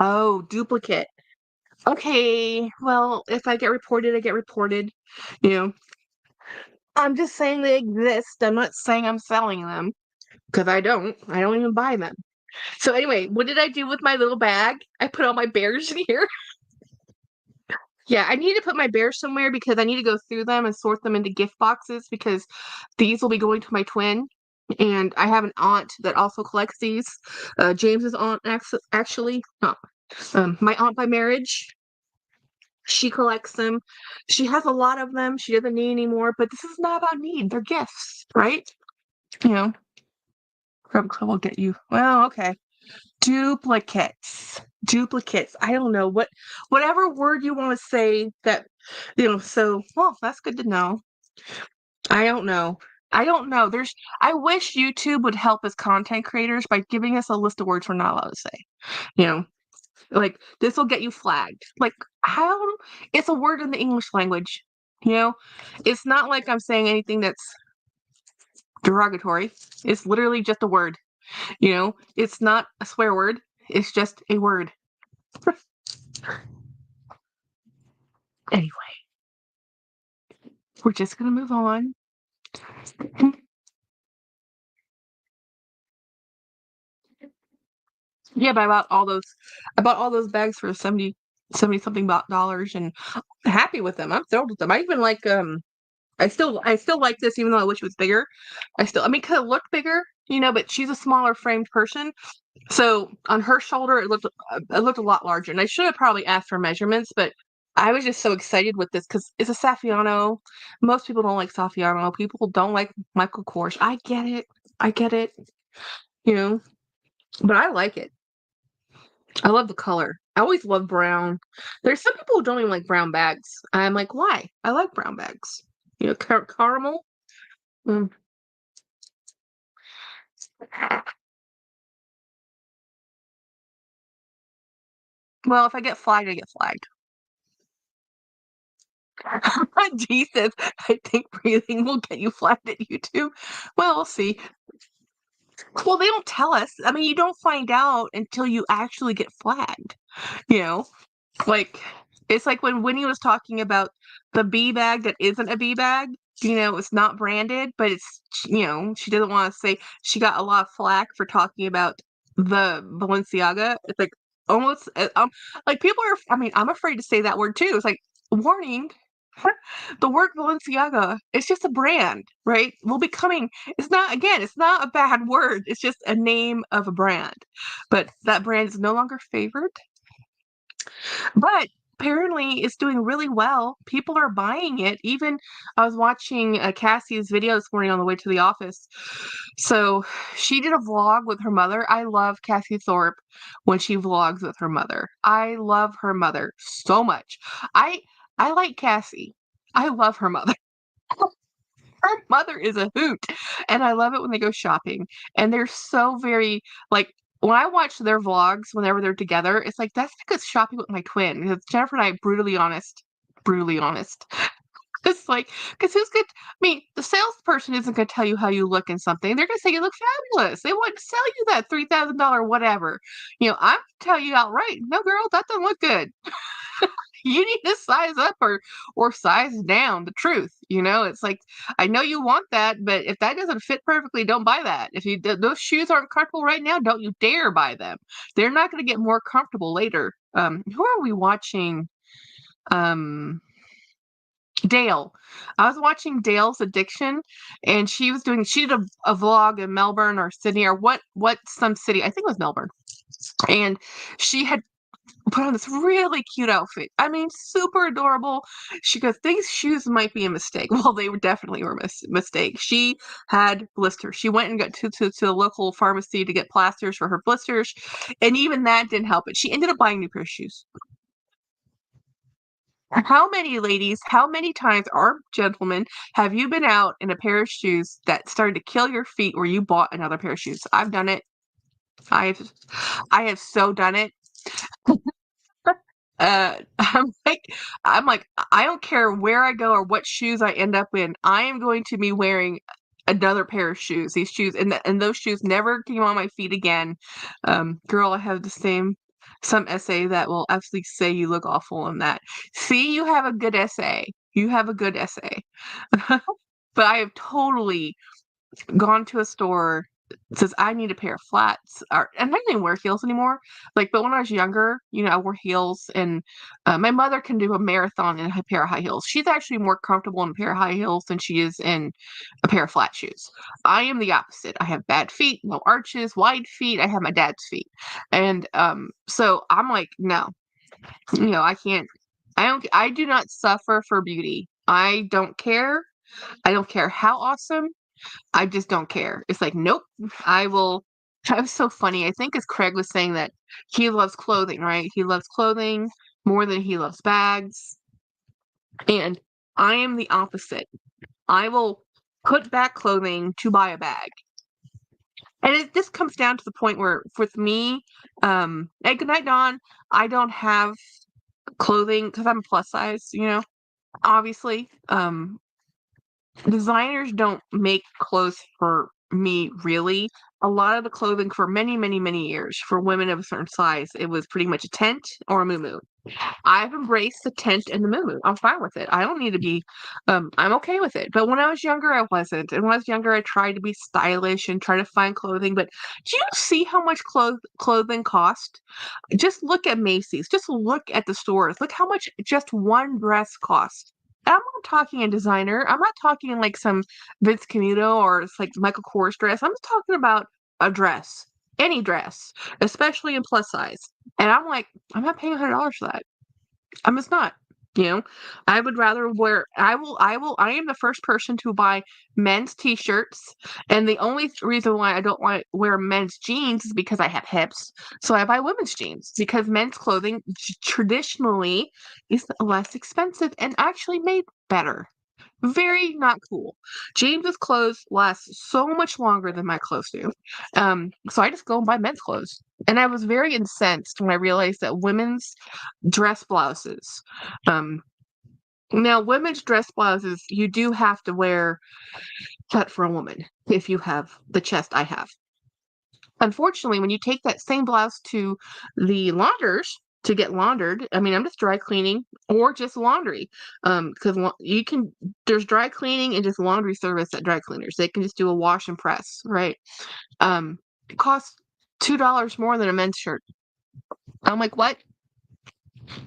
Oh, duplicate. Okay, well, if I get reported, I get reported. You know, I'm just saying they exist. I'm not saying I'm selling them because I don't. I don't even buy them. So anyway, what did I do with my little bag? I put all my bears in here. Yeah, I need to put my bears somewhere because I need to go through them and sort them into gift boxes because these will be going to my twin. And I have an aunt that also collects these. James's aunt, actually. No, my aunt by marriage. She collects them. She has a lot of them. She doesn't need any more, but this is not about need. They're gifts, right? You know, Rebecca will get you. Well, okay. Duplicates. Duplicates. I don't know whatever word you want to say that, so well, that's good to know. I don't know. I don't know. I wish YouTube would help us content creators by giving us a list of words we're not allowed to say. You know, like this will get you flagged. Like how it's a word in the English language. It's not like I'm saying anything that's derogatory. It's literally just a word. It's not a swear word. It's just a word. Anyway, we're just gonna move on. Yeah, but I bought all those bags for 70 something dollars and happy with them. I'm thrilled with them. I even like I still like this even though I wish it was bigger. I mean, could it look bigger, but she's a smaller framed person. So on her shoulder it looked a lot larger. And I should have probably asked for measurements, but I was just so excited with this because it's a Saffiano. Most people don't like Saffiano. People don't like Michael Kors. I get it. I get it. You know, but I like it. I love the color. I always love brown. There's some people who don't even like brown bags. I'm like, why? I like brown bags. Caramel. Mm. Well, if I get flagged, I get flagged. Jesus, I think breathing will get you flagged at YouTube. Well, we'll see. Well, they don't tell us. I mean, you don't find out until you actually get flagged. You know, like it's like when Winnie was talking about the bee bag that isn't a bee bag. It's not branded, but she doesn't want to say she got a lot of flack for talking about the Balenciaga. It's like almost like people are. I mean, I'm afraid to say that word too. It's like warning. The word Balenciaga, it's just a brand, right? It's not a bad word. It's just a name of a brand. But that brand is no longer favored. But apparently is doing really well. People are buying it. Even I was watching Cassie's video this morning on the way to the office. So she did a vlog with her mother. I love Cassie Thorpe when she vlogs with her mother. I love her mother so much. I I like Cassie. I love her mother. Her mother is a hoot, and I love it when they go shopping, and they're so very like, when I watch their vlogs whenever they're together, it's like, that's like shopping with my twin, because Jennifer and I brutally honest. Brutally honest. It's like, because who's good? I mean, the salesperson isn't going to tell you how you look in something. They're going to say you look fabulous. They want to sell you that $3,000 whatever. I'm tell you outright, no, girl, that doesn't look good. You need to size up or size down. The truth, it's like, I know you want that, but if that doesn't fit perfectly, don't buy that. If those shoes aren't comfortable right now, don't you dare buy them. They're not going to get more comfortable later. Who are we watching? Dale. I was watching Dale's Addiction, and she did a vlog in Melbourne or Sydney or some city. I think it was Melbourne. And she had put on this really cute outfit. I mean, super adorable. She goes, these shoes might be a mistake. Well, they definitely were a mistake. She had blisters. She went and got to the local pharmacy to get plasters for her blisters, and even that didn't help it. She ended up buying a new pair of shoes. How many ladies, how many times, or gentlemen, have you been out in a pair of shoes that started to kill your feet where you bought another pair of shoes? I've done it. I've I have so done it. Uh, I'm like, I'm like, I don't care where I go or what shoes I end up in. I am going to be wearing another pair of shoes. These shoes and those shoes never came on my feet again. Girl, I have some essay that will absolutely say you look awful in that. See, you have a good essay. You have a good essay. But I have totally gone to a store that says I need a pair of flats, and I don't even wear heels anymore. Like, but when I was younger, I wore heels, and my mother can do a marathon in a pair of high heels. She's actually more comfortable in a pair of high heels than she is in a pair of flat shoes. I am the opposite. I have bad feet, no arches, wide feet. I have my dad's feet, and so I'm like, no, I can't. I don't. I do not suffer for beauty. I don't care. I don't care how awesome. I just don't care. It's like, nope, I will. That was so funny. I think as Craig was saying that he loves clothing, right? He loves clothing more than he loves bags. And I am the opposite. I will put back clothing to buy a bag. And this comes down to the point where, with me, at Good Night Dawn, I don't have clothing because I'm plus size, obviously. Designers don't make clothes for me, really. A lot of the clothing for many, many, many years for women of a certain size, it was pretty much a tent or a moo. I've embraced the tent and the moo. I'm fine with it. I don't need to be, I'm okay with it. But when I was younger, I wasn't. And when I was younger, I tried to be stylish and try to find clothing. But do you see how much clothing cost? Just look at Macy's. Just look at the stores. Look how much just one dress costs. I'm not talking a designer. I'm not talking like some Vince Camuto or it's like Michael Kors dress. I'm just talking about a dress, any dress, especially in plus size. And I'm like, I'm not paying $100 for that. I'm just not. I would rather wear. I am the first person to buy men's t-shirts, and the only reason why I don't want to wear men's jeans is because I have hips. So I buy women's jeans because men's clothing traditionally is less expensive and actually made better. Very not cool. James's clothes last so much longer than my clothes do. So I just go and buy men's clothes. And I was very incensed when I realized that women's dress blouses, now women's dress blouses, you do have to wear cut for a woman if you have the chest I have. Unfortunately, when you take that same blouse to the launders to get laundered, I mean, I'm just dry cleaning or just laundry. Because there's dry cleaning and just laundry service at dry cleaners. They can just do a wash and press, right? It costs $2 more than a men's shirt. I'm like, what?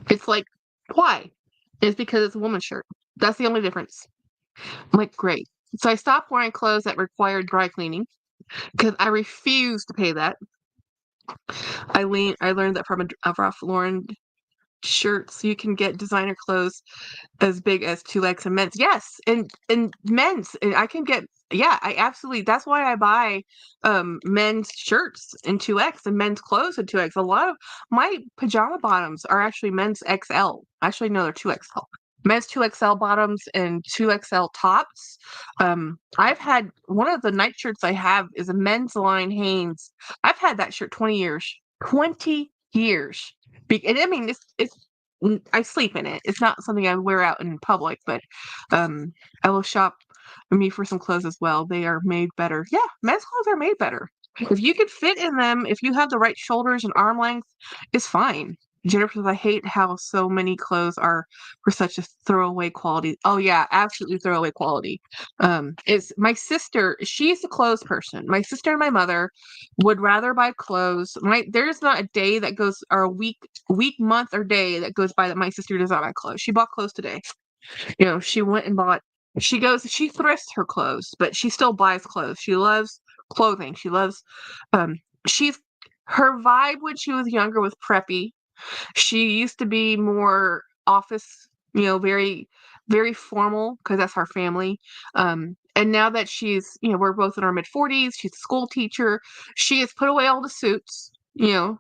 It's like, why? It's because it's a woman's shirt. That's the only difference. I'm like, great. So I stopped wearing clothes that required dry cleaning because I refuse to pay that. I learned that from a Ralph Lauren shirts. You can get designer clothes as big as 2X in men's. Yes, and men's. And I can get yeah, I absolutely that's why I buy men's shirts in 2X and men's clothes in 2X. A lot of my pajama bottoms are actually men's XL. Actually, no, they're 2XL. Men's 2XL bottoms and 2XL tops. I've had one of the nightshirts I have is a men's line Hanes. I've had that shirt 20 years. 20 years. And I mean, I sleep in it. It's not something I wear out in public, but I will shop me for some clothes as well. They are made better. Yeah, men's clothes are made better. If you can fit in them, if you have the right shoulders and arm length, it's fine. Jennifer says, I hate how so many clothes are for such a throwaway quality. Oh yeah, absolutely throwaway quality. It's my sister, she's a clothes person. My sister and my mother would rather buy clothes. There's not a day that goes or a week, month, or day that goes by that my sister does not buy clothes. She bought clothes today. She went and bought she thrifts her clothes, but she still buys clothes. She loves clothing. She loves she's her vibe when she was younger was preppy. She used to be more office, very, very formal because that's our family. And now that we're both in our mid 40s, she's a school teacher. She has put away all the suits.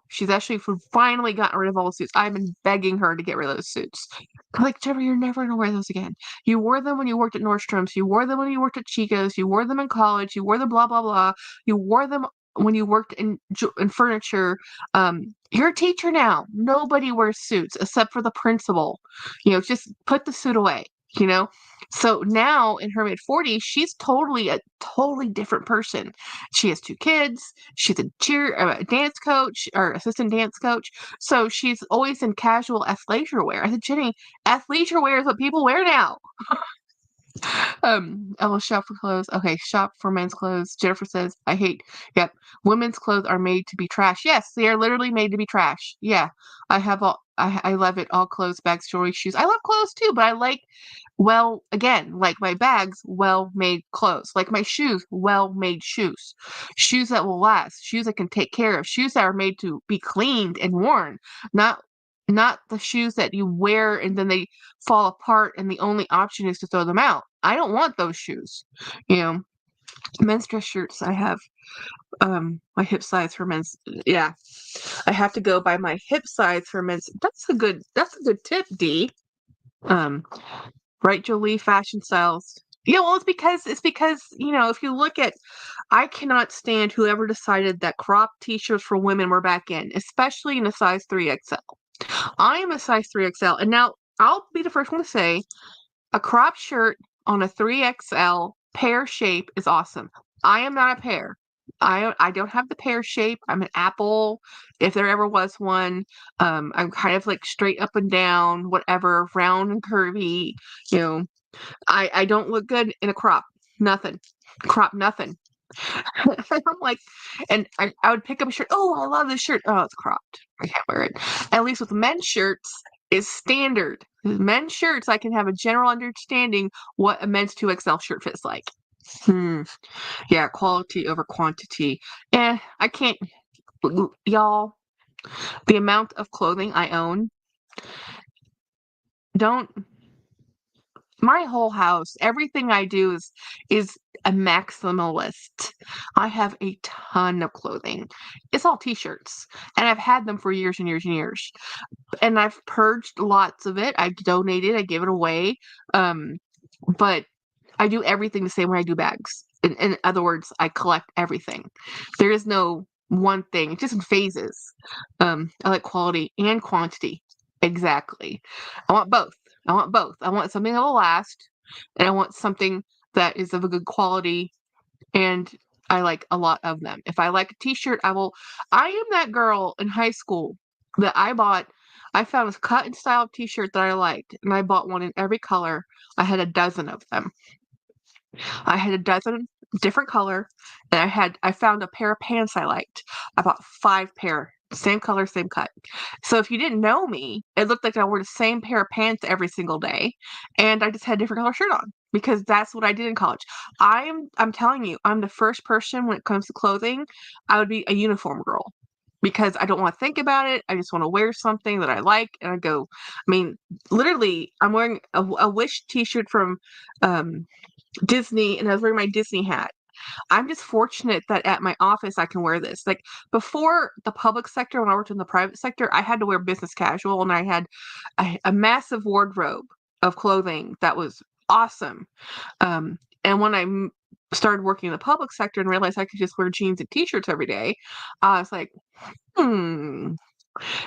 She's actually finally gotten rid of all the suits. I've been begging her to get rid of those suits. I'm like, Trevor, you're never gonna wear those again. You wore them when you worked at Nordstrom's. You wore them when you worked at Chico's. You wore them in college. You wore the blah blah blah. You wore them when you worked in furniture. You're a teacher now. Nobody wears suits except for the principal. Just put the suit away. So now in her mid 40s, she's a totally different person. She has 2 kids. She's a dance coach or assistant dance coach. So she's always in casual athleisure wear. I said, Jenny, athleisure wear is what people wear now. I will shop for clothes. Okay, shop for men's clothes. Jennifer says, yep, women's clothes are made to be trash. Yes, they are literally made to be trash. Yeah, I love it. All clothes, bags, jewelry, shoes. I love clothes too, but I like, like my bags, well-made clothes. Like my shoes, well-made shoes. Shoes that will last. Shoes I can take care of. Shoes that are made to be cleaned and worn. Not the shoes that you wear and then they fall apart and the only option is to throw them out. I don't want those shoes. Men's dress shirts I have my hip size for men's. Yeah. I have to go by my hip size for men's. That's a good tip, D. Um right, Jolie, fashion styles. Yeah, well it's because, if you look at I cannot stand whoever decided that crop t-shirts for women were back in, especially in a size 3XL. I am a size 3XL. And now I'll be the first one to say a crop shirt on a 3XL pear shape is awesome. I am not a pear. I don't have the pear shape. I'm an apple, if there ever was one. I'm kind of like straight up and down, whatever, round and curvy. You know, I don't look good in a crop. Nothing. Crop nothing. I'm like, and I would pick up a shirt. Oh, I love this shirt. Oh, it's cropped. I can't wear it. At least with men's shirts, is standard. Men's shirts, I can have a general understanding what a men's 2XL shirt fits like. Yeah, quality over quantity. I can't, y'all. The amount of clothing I own, don't. My whole house, everything I do is a maximalist. I have a ton of clothing. It's all t-shirts, and I've had them for years and years and years. And I've purged lots of it. I've donated, I give it away. But I do everything the same way I do bags. In other words, I collect everything. There is no one thing, it's just in phases. I like quality and quantity. Exactly. I want both. I want both. I want something that will last, and I want something that is of a good quality, and I like a lot of them. If I like a t-shirt, I will. I am that girl in high school that I found a cut and style t-shirt that I liked, and I bought one in every color. I had a dozen of them. I had a dozen different color, and I found a pair of pants I liked. I bought 5 pair, same color, same cut. So if you didn't know me, it looked like I wore the same pair of pants every single day, and I just had a different color shirt on because that's what I did in college. I'm telling you, I'm the first person when it comes to clothing. I would be a uniform girl. because I don't want to think about it. I just want to wear something that I like. And I go, I mean, literally, I'm wearing a Wish t-shirt from Disney, and I was wearing my Disney hat. I'm just fortunate that at my office I can wear this. Like before the public sector, when I worked in the private sector, I had to wear business casual, and I had a massive wardrobe of clothing that was awesome. And when I started working in the public sector and realized I could just wear jeans and t-shirts every day, I was like, hmm.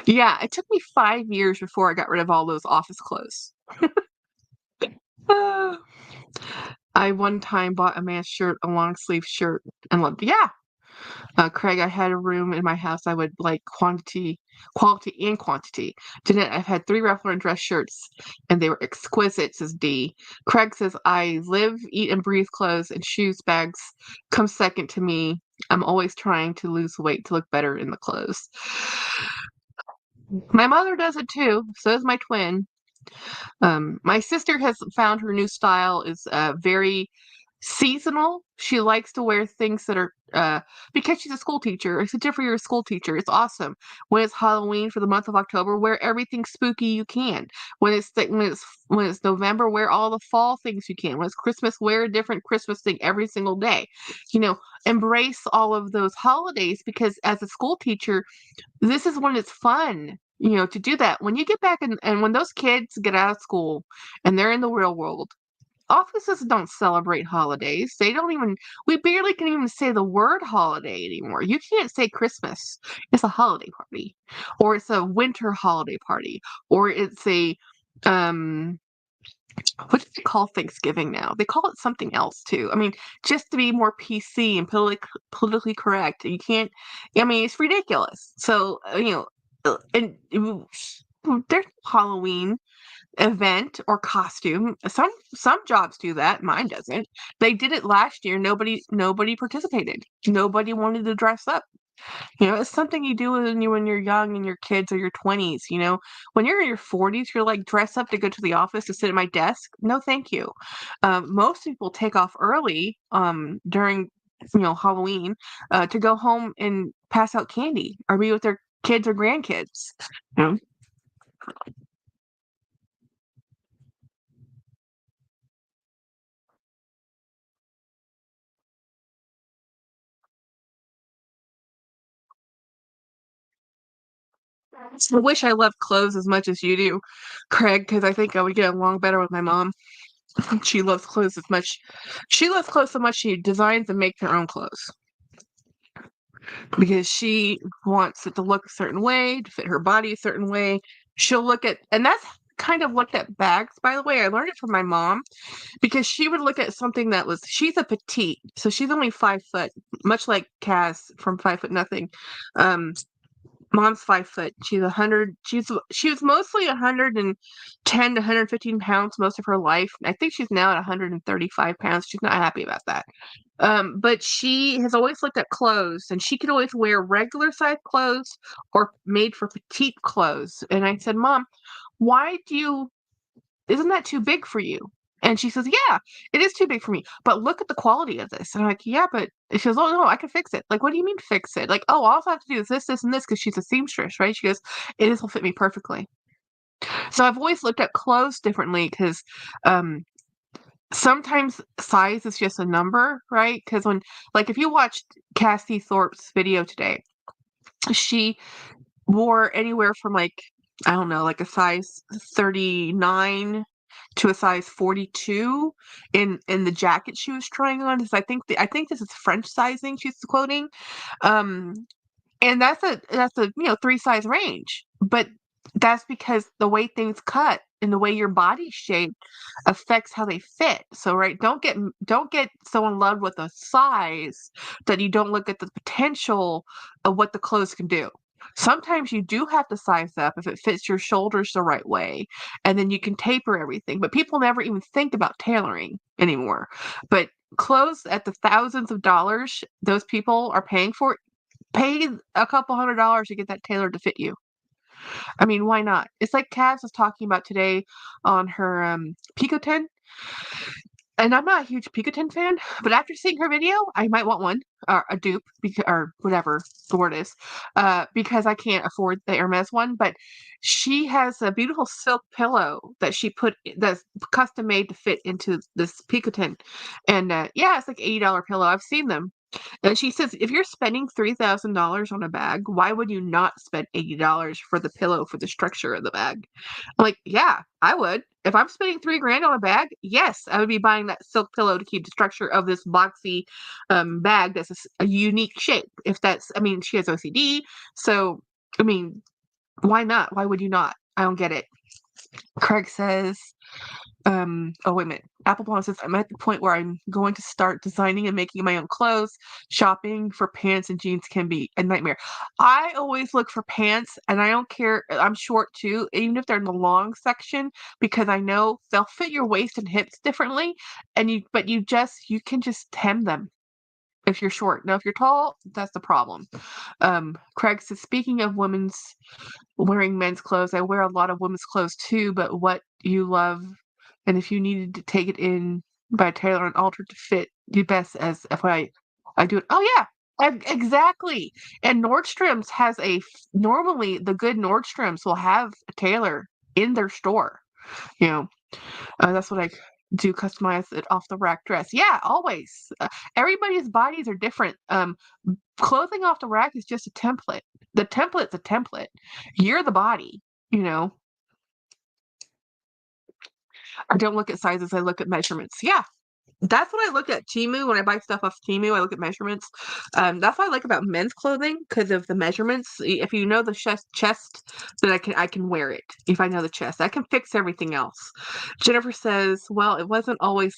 Yeah, it took me 5 years before I got rid of all those office clothes. Uh, I one time bought a man's shirt, a long sleeve shirt, and loved. Yeah, Craig, I had a room in my house. I would like quality and quantity. Jeanette, I've had 3 Ralph Lauren dress shirts, and they were exquisite, says D. Craig says, I live, eat, and breathe clothes, and shoes, bags come second to me. I'm always trying to lose weight to look better in the clothes. My mother does it too. So does my twin. My sister has found her new style is very seasonal. She likes to wear things that are because she's a school teacher. I said, Jeffrey, you're a school teacher. It's awesome. When it's Halloween for the month of October, wear everything spooky you can. When it's November, wear all the fall things you can. When it's Christmas, wear a different Christmas thing every single day. You know, embrace all of those holidays because as a school teacher, this is when it's fun, to do that. When you get back and when those kids get out of school and they're in the real world, offices don't celebrate holidays. They don't even, we barely can even say the word holiday anymore. You can't say Christmas. It's a holiday party, or it's a winter holiday party, or it's um, what do they call Thanksgiving now? They call it something else too. I mean, just to be more PC and politically correct. You can't, I mean, it's ridiculous. So, and there's Halloween event or costume. Some jobs do that. Mine doesn't. They did it last year. Nobody participated. Nobody wanted to dress up. It's something you do when you're young and your kids or your 20s. When you're in your 40s, you're like dress up to go to the office to sit at my desk. No, thank you. Most people take off early during Halloween to go home and pass out candy or be with their kids or grandkids. You know? I wish I loved clothes as much as you do, Craig, because I think I would get along better with my mom. She loves clothes as much. She loves clothes so much she designs and makes her own clothes because she wants it to look a certain way, to fit her body a certain way. She'll look at, and that's kind of looked at bags, by the way. I learned it from my mom because she would look at something that was, she's a petite, so she's only 5 foot, much like Cass from 5 foot nothing. Mom's 5 foot. She's 100. She was mostly 110 to 115 pounds most of her life. I think she's now at 135 pounds. She's not happy about that. But she has always looked at clothes, and she could always wear regular size clothes or made for petite clothes. And I said, Mom, why do you isn't that too big for you? And she says, yeah, it is too big for me. But look at the quality of this. And I'm like, yeah, but she goes, oh, no, I can fix it. Like, what do you mean fix it? Like, oh, all I have to do is this, and this, because she's a seamstress, right? She goes, this will fit me perfectly. So I've always looked at clothes differently because sometimes size is just a number, right? Because like, if you watched Cassie Thorpe's video today, she wore anywhere from like, I don't know, like a size 39 to a size 42 in the jacket she was trying on. Because I think this is French sizing she's quoting. Um and that's a 3 size range. But that's because the way things cut and the way your body's shaped affects how they fit. So right, don't get so in love with a size that you don't look at the potential of what the clothes can do. Sometimes you do have to size up if it fits your shoulders the right way, and then you can taper everything. But people never even think about tailoring anymore. But clothes at the thousands of dollars those people are paying for, pay a couple $100 to get that tailored to fit you. I mean, why not? It's like Kaz was talking about today on her Picotin. And I'm not a huge Picotin fan, but after seeing her video, I might want one or a dupe or whatever the word is, because I can't afford the Hermes one. But she has a beautiful silk pillow that she put that's custom made to fit into this Picotin, and yeah, it's like $80 pillow. I've seen them, and she says if you're spending $3,000 on a bag, why would you not spend $80 for the pillow for the structure of the bag? I'm like, yeah, I would. If I'm spending 3 grand on a bag, yes, I would be buying that silk pillow to keep the structure of this boxy bag that's a unique shape. If that's, I mean, she has OCD, so I mean, why not? Why would you not? I don't get it. Craig says, oh wait a minute. Apple Blonde says I'm at the point where I'm going to start designing and making my own clothes. Shopping for pants and jeans can be a nightmare. I always look for pants, and I don't care. I'm short too, even if they're in the long section, because I know they'll fit your waist and hips differently. And you can just hem them if you're short. Now, if you're tall, that's the problem. Craig says, speaking of women's wearing men's clothes, I wear a lot of women's clothes too, but what you love, and if you needed to take it in by tailor and alter to fit you best as if I do it. Oh yeah, exactly. And Nordstrom's has normally the good Nordstrom's will have a tailor in their store. You know, that's what I do, customize it off the rack dress. Yeah, always. Everybody's bodies are different. Clothing off the rack is just a template. The template's a template. You're the body, you know. I don't look at sizes, I look at measurements. Yeah, that's what I look at Temu when I buy stuff off Temu. I look at measurements. That's what I like about men's clothing because of the measurements. If you know the chest, then I can wear it. If I know the chest, I can fix everything else. Jennifer says, "Well, it wasn't always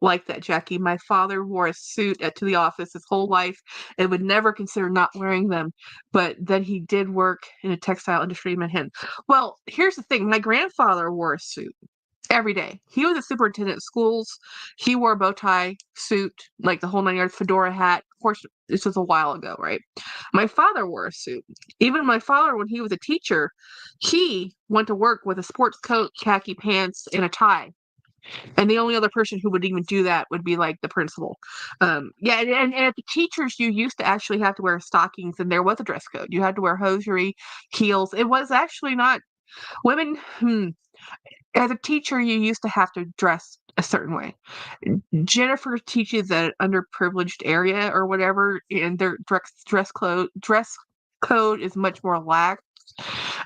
like that, Jackie. My father wore a suit to the office his whole life and would never consider not wearing them. But then he did work in a textile industry in Manhattan. Well, here's the thing: my grandfather wore a suit every day. He was a superintendent of schools. He wore a bow tie, suit, like the whole 9 yards, fedora hat. Of course, this was a while ago, right? My father wore a suit. Even my father, when he was a teacher, he went to work with a sports coat, khaki pants, and a tie. And the only other person who would even do that would be like the principal. Yeah, and at the teachers, you used to actually have to wear stockings, and there was a dress code. You had to wear hosiery, heels. It was actually not women. As a teacher, you used to have to dress a certain way. Jennifer teaches an underprivileged area or whatever, and their dress code is much more lax.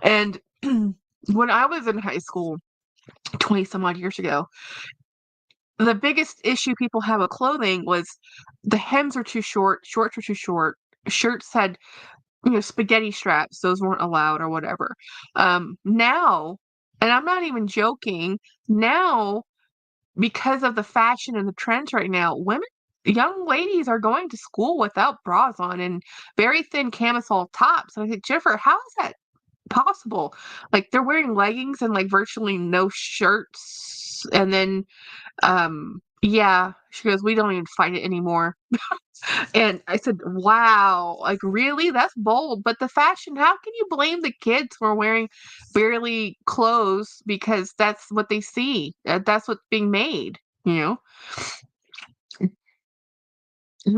And when I was in high school, 20 some odd years ago, the biggest issue people have with clothing was the hems are too short, shorts are too short, shirts had spaghetti straps, those weren't allowed or whatever. Now, and I'm not even joking, now because of the fashion and the trends right now, young ladies are going to school without bras on and very thin camisole tops. And I think, Jennifer, how is that possible? Like they're wearing leggings and like virtually no shirts. And then, yeah, she goes, we don't even fight it anymore. And I said, wow, like really? That's bold. But the fashion, how can you blame the kids for wearing barely clothes because that's what they see? That's what's being made, you know?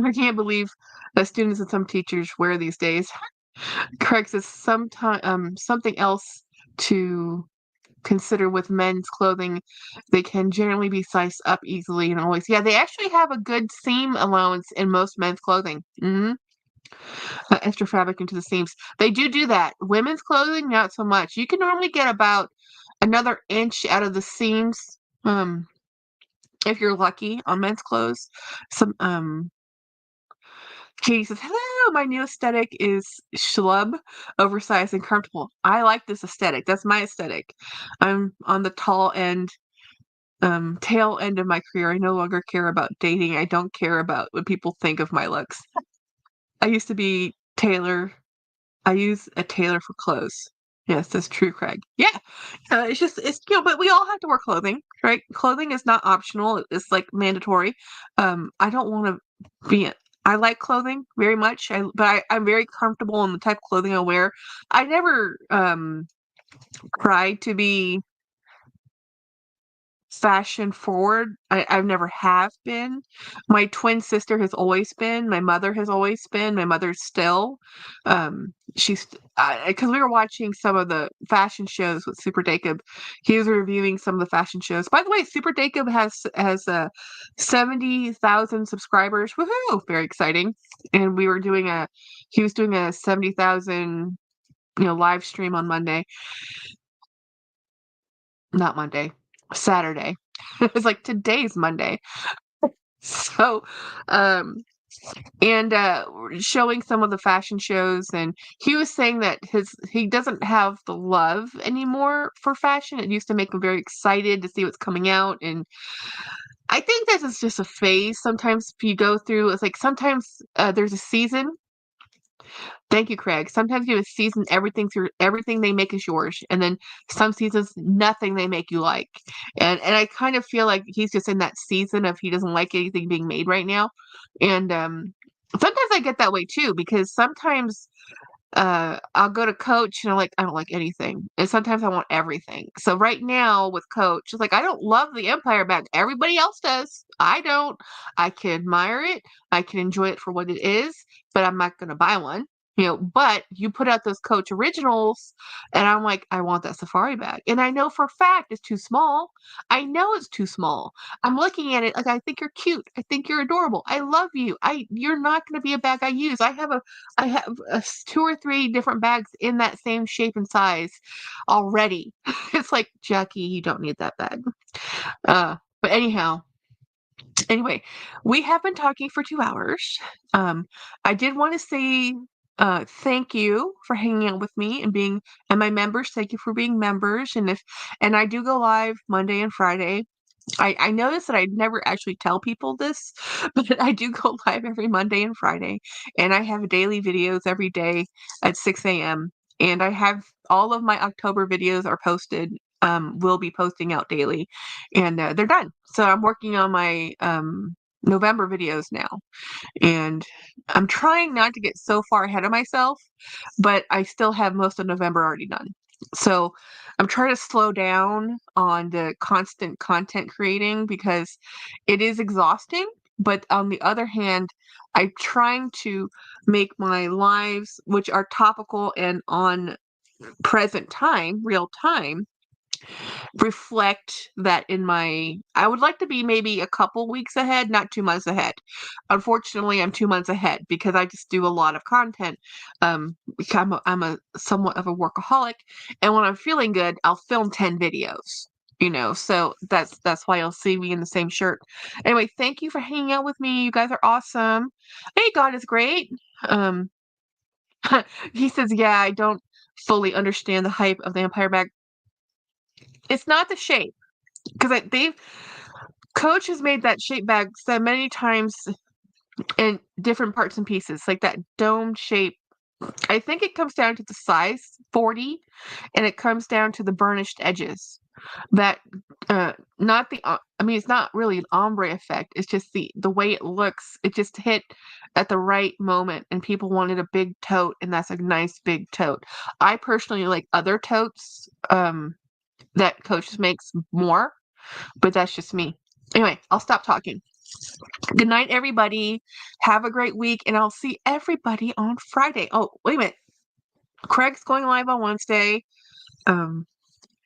I can't believe that students and some teachers wear these days. Craig says something else to consider with men's clothing. They can generally be sized up easily and always. Yeah, they actually have a good seam allowance in most men's clothing. Extra fabric into the seams. They do that. Women's clothing, not so much. You can normally get about another inch out of the seams, if you're lucky on men's clothes. Some Katie says, "Hello, my new aesthetic is schlub, oversized and comfortable. I like this aesthetic. That's my aesthetic. I'm on the tail end of my career. I no longer care about dating. I don't care about what people think of my looks. I used to be tailor I use a tailor for clothes." Yes, that's true, Craig. Yeah, but we all have to wear clothing, right? Clothing is not optional; it's like mandatory. I don't want to be. I like clothing very much, I'm very comfortable in the type of clothing I wear. I never tried to be fashion forward. I've never have been. My twin sister has always been. My mother has always been. My mother's still. She's because we were watching some of the fashion shows with Super Dacob. He was reviewing some of the fashion shows. By the way, Super Dacob has 70,000 subscribers. Woohoo! Very exciting. And he was doing a 70,000 live stream on Monday. Not Monday, Saturday. It's like today's Monday. So, um, and showing some of the fashion shows, and he was saying that he doesn't have the love anymore for fashion. It used to make him very excited to see what's coming out, and I think this is just a phase. Sometimes you go through, it's like sometimes there's a season. Thank you, Craig. Sometimes you have a season, everything they make is yours, and then some seasons nothing they make you like. And I kind of feel like he's just in that season of he doesn't like anything being made right now. And sometimes I get that way too, because sometimes I'll go to Coach and I don't like anything. And sometimes I want everything. So right now with Coach, it's like I don't love the Empire bag. Everybody else does. I don't. I can admire it. I can enjoy it for what it is, but I'm not gonna buy one. But you put out those Coach originals, and I'm like, I want that safari bag. And I know for a fact it's too small. I know it's too small. I'm looking at it like I think you're cute. I think you're adorable. I love you. You're not gonna be a bag I use. I have 2 or 3 different bags in that same shape and size already. It's like, Jackie, you don't need that bag. But anyway, we have been talking for 2 hours. Um, I did want to say thank you for hanging out with me and my members. Thank you for being members. And I do go live Monday and Friday. I noticed that I never actually tell people this, but I do go live every Monday and Friday, and I have daily videos every day at 6 a.m. And I have all of my October videos are posted. Will be posting out daily, and they're done. So I'm working on my November videos now, and I'm trying not to get so far ahead of myself, but I still have most of November already done. So I'm trying to slow down on the constant content creating because it is exhausting. But on the other hand, I'm trying to make my lives, which are topical and on present time, real time, reflect that I would like to be maybe a couple weeks ahead, not 2 months ahead. Unfortunately, I'm 2 months ahead because I just do a lot of content. Because I'm a somewhat of a workaholic, and when I'm feeling good, I'll film 10 videos. So that's why you'll see me in the same shirt. Anyway, thank you for hanging out with me. You guys are awesome. Hey, God is great. Um, he says, yeah, I don't fully understand the hype of the Empire bag. It's not the shape. Because they've Coach has made that shape bag so many times in different parts and pieces, like that dome shape. I think it comes down to the size 40, and it comes down to the burnished edges. That not the I mean, it's not really an ombre effect. It's just the way it looks. It just hit at the right moment, and people wanted a big tote, and that's a nice big tote. I personally like other totes that Coach makes more, but that's just me. Anyway, I'll stop talking. Good night, everybody. Have a great week, and I'll see everybody on Friday. Oh, wait a minute. Craig's going live on Wednesday. Um,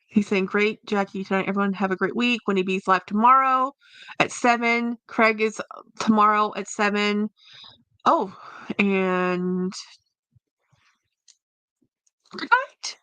he's saying, great, Jackie, tonight. Everyone have a great week. Winnie B's live tomorrow at 7. Craig is tomorrow at 7. Oh, and good night.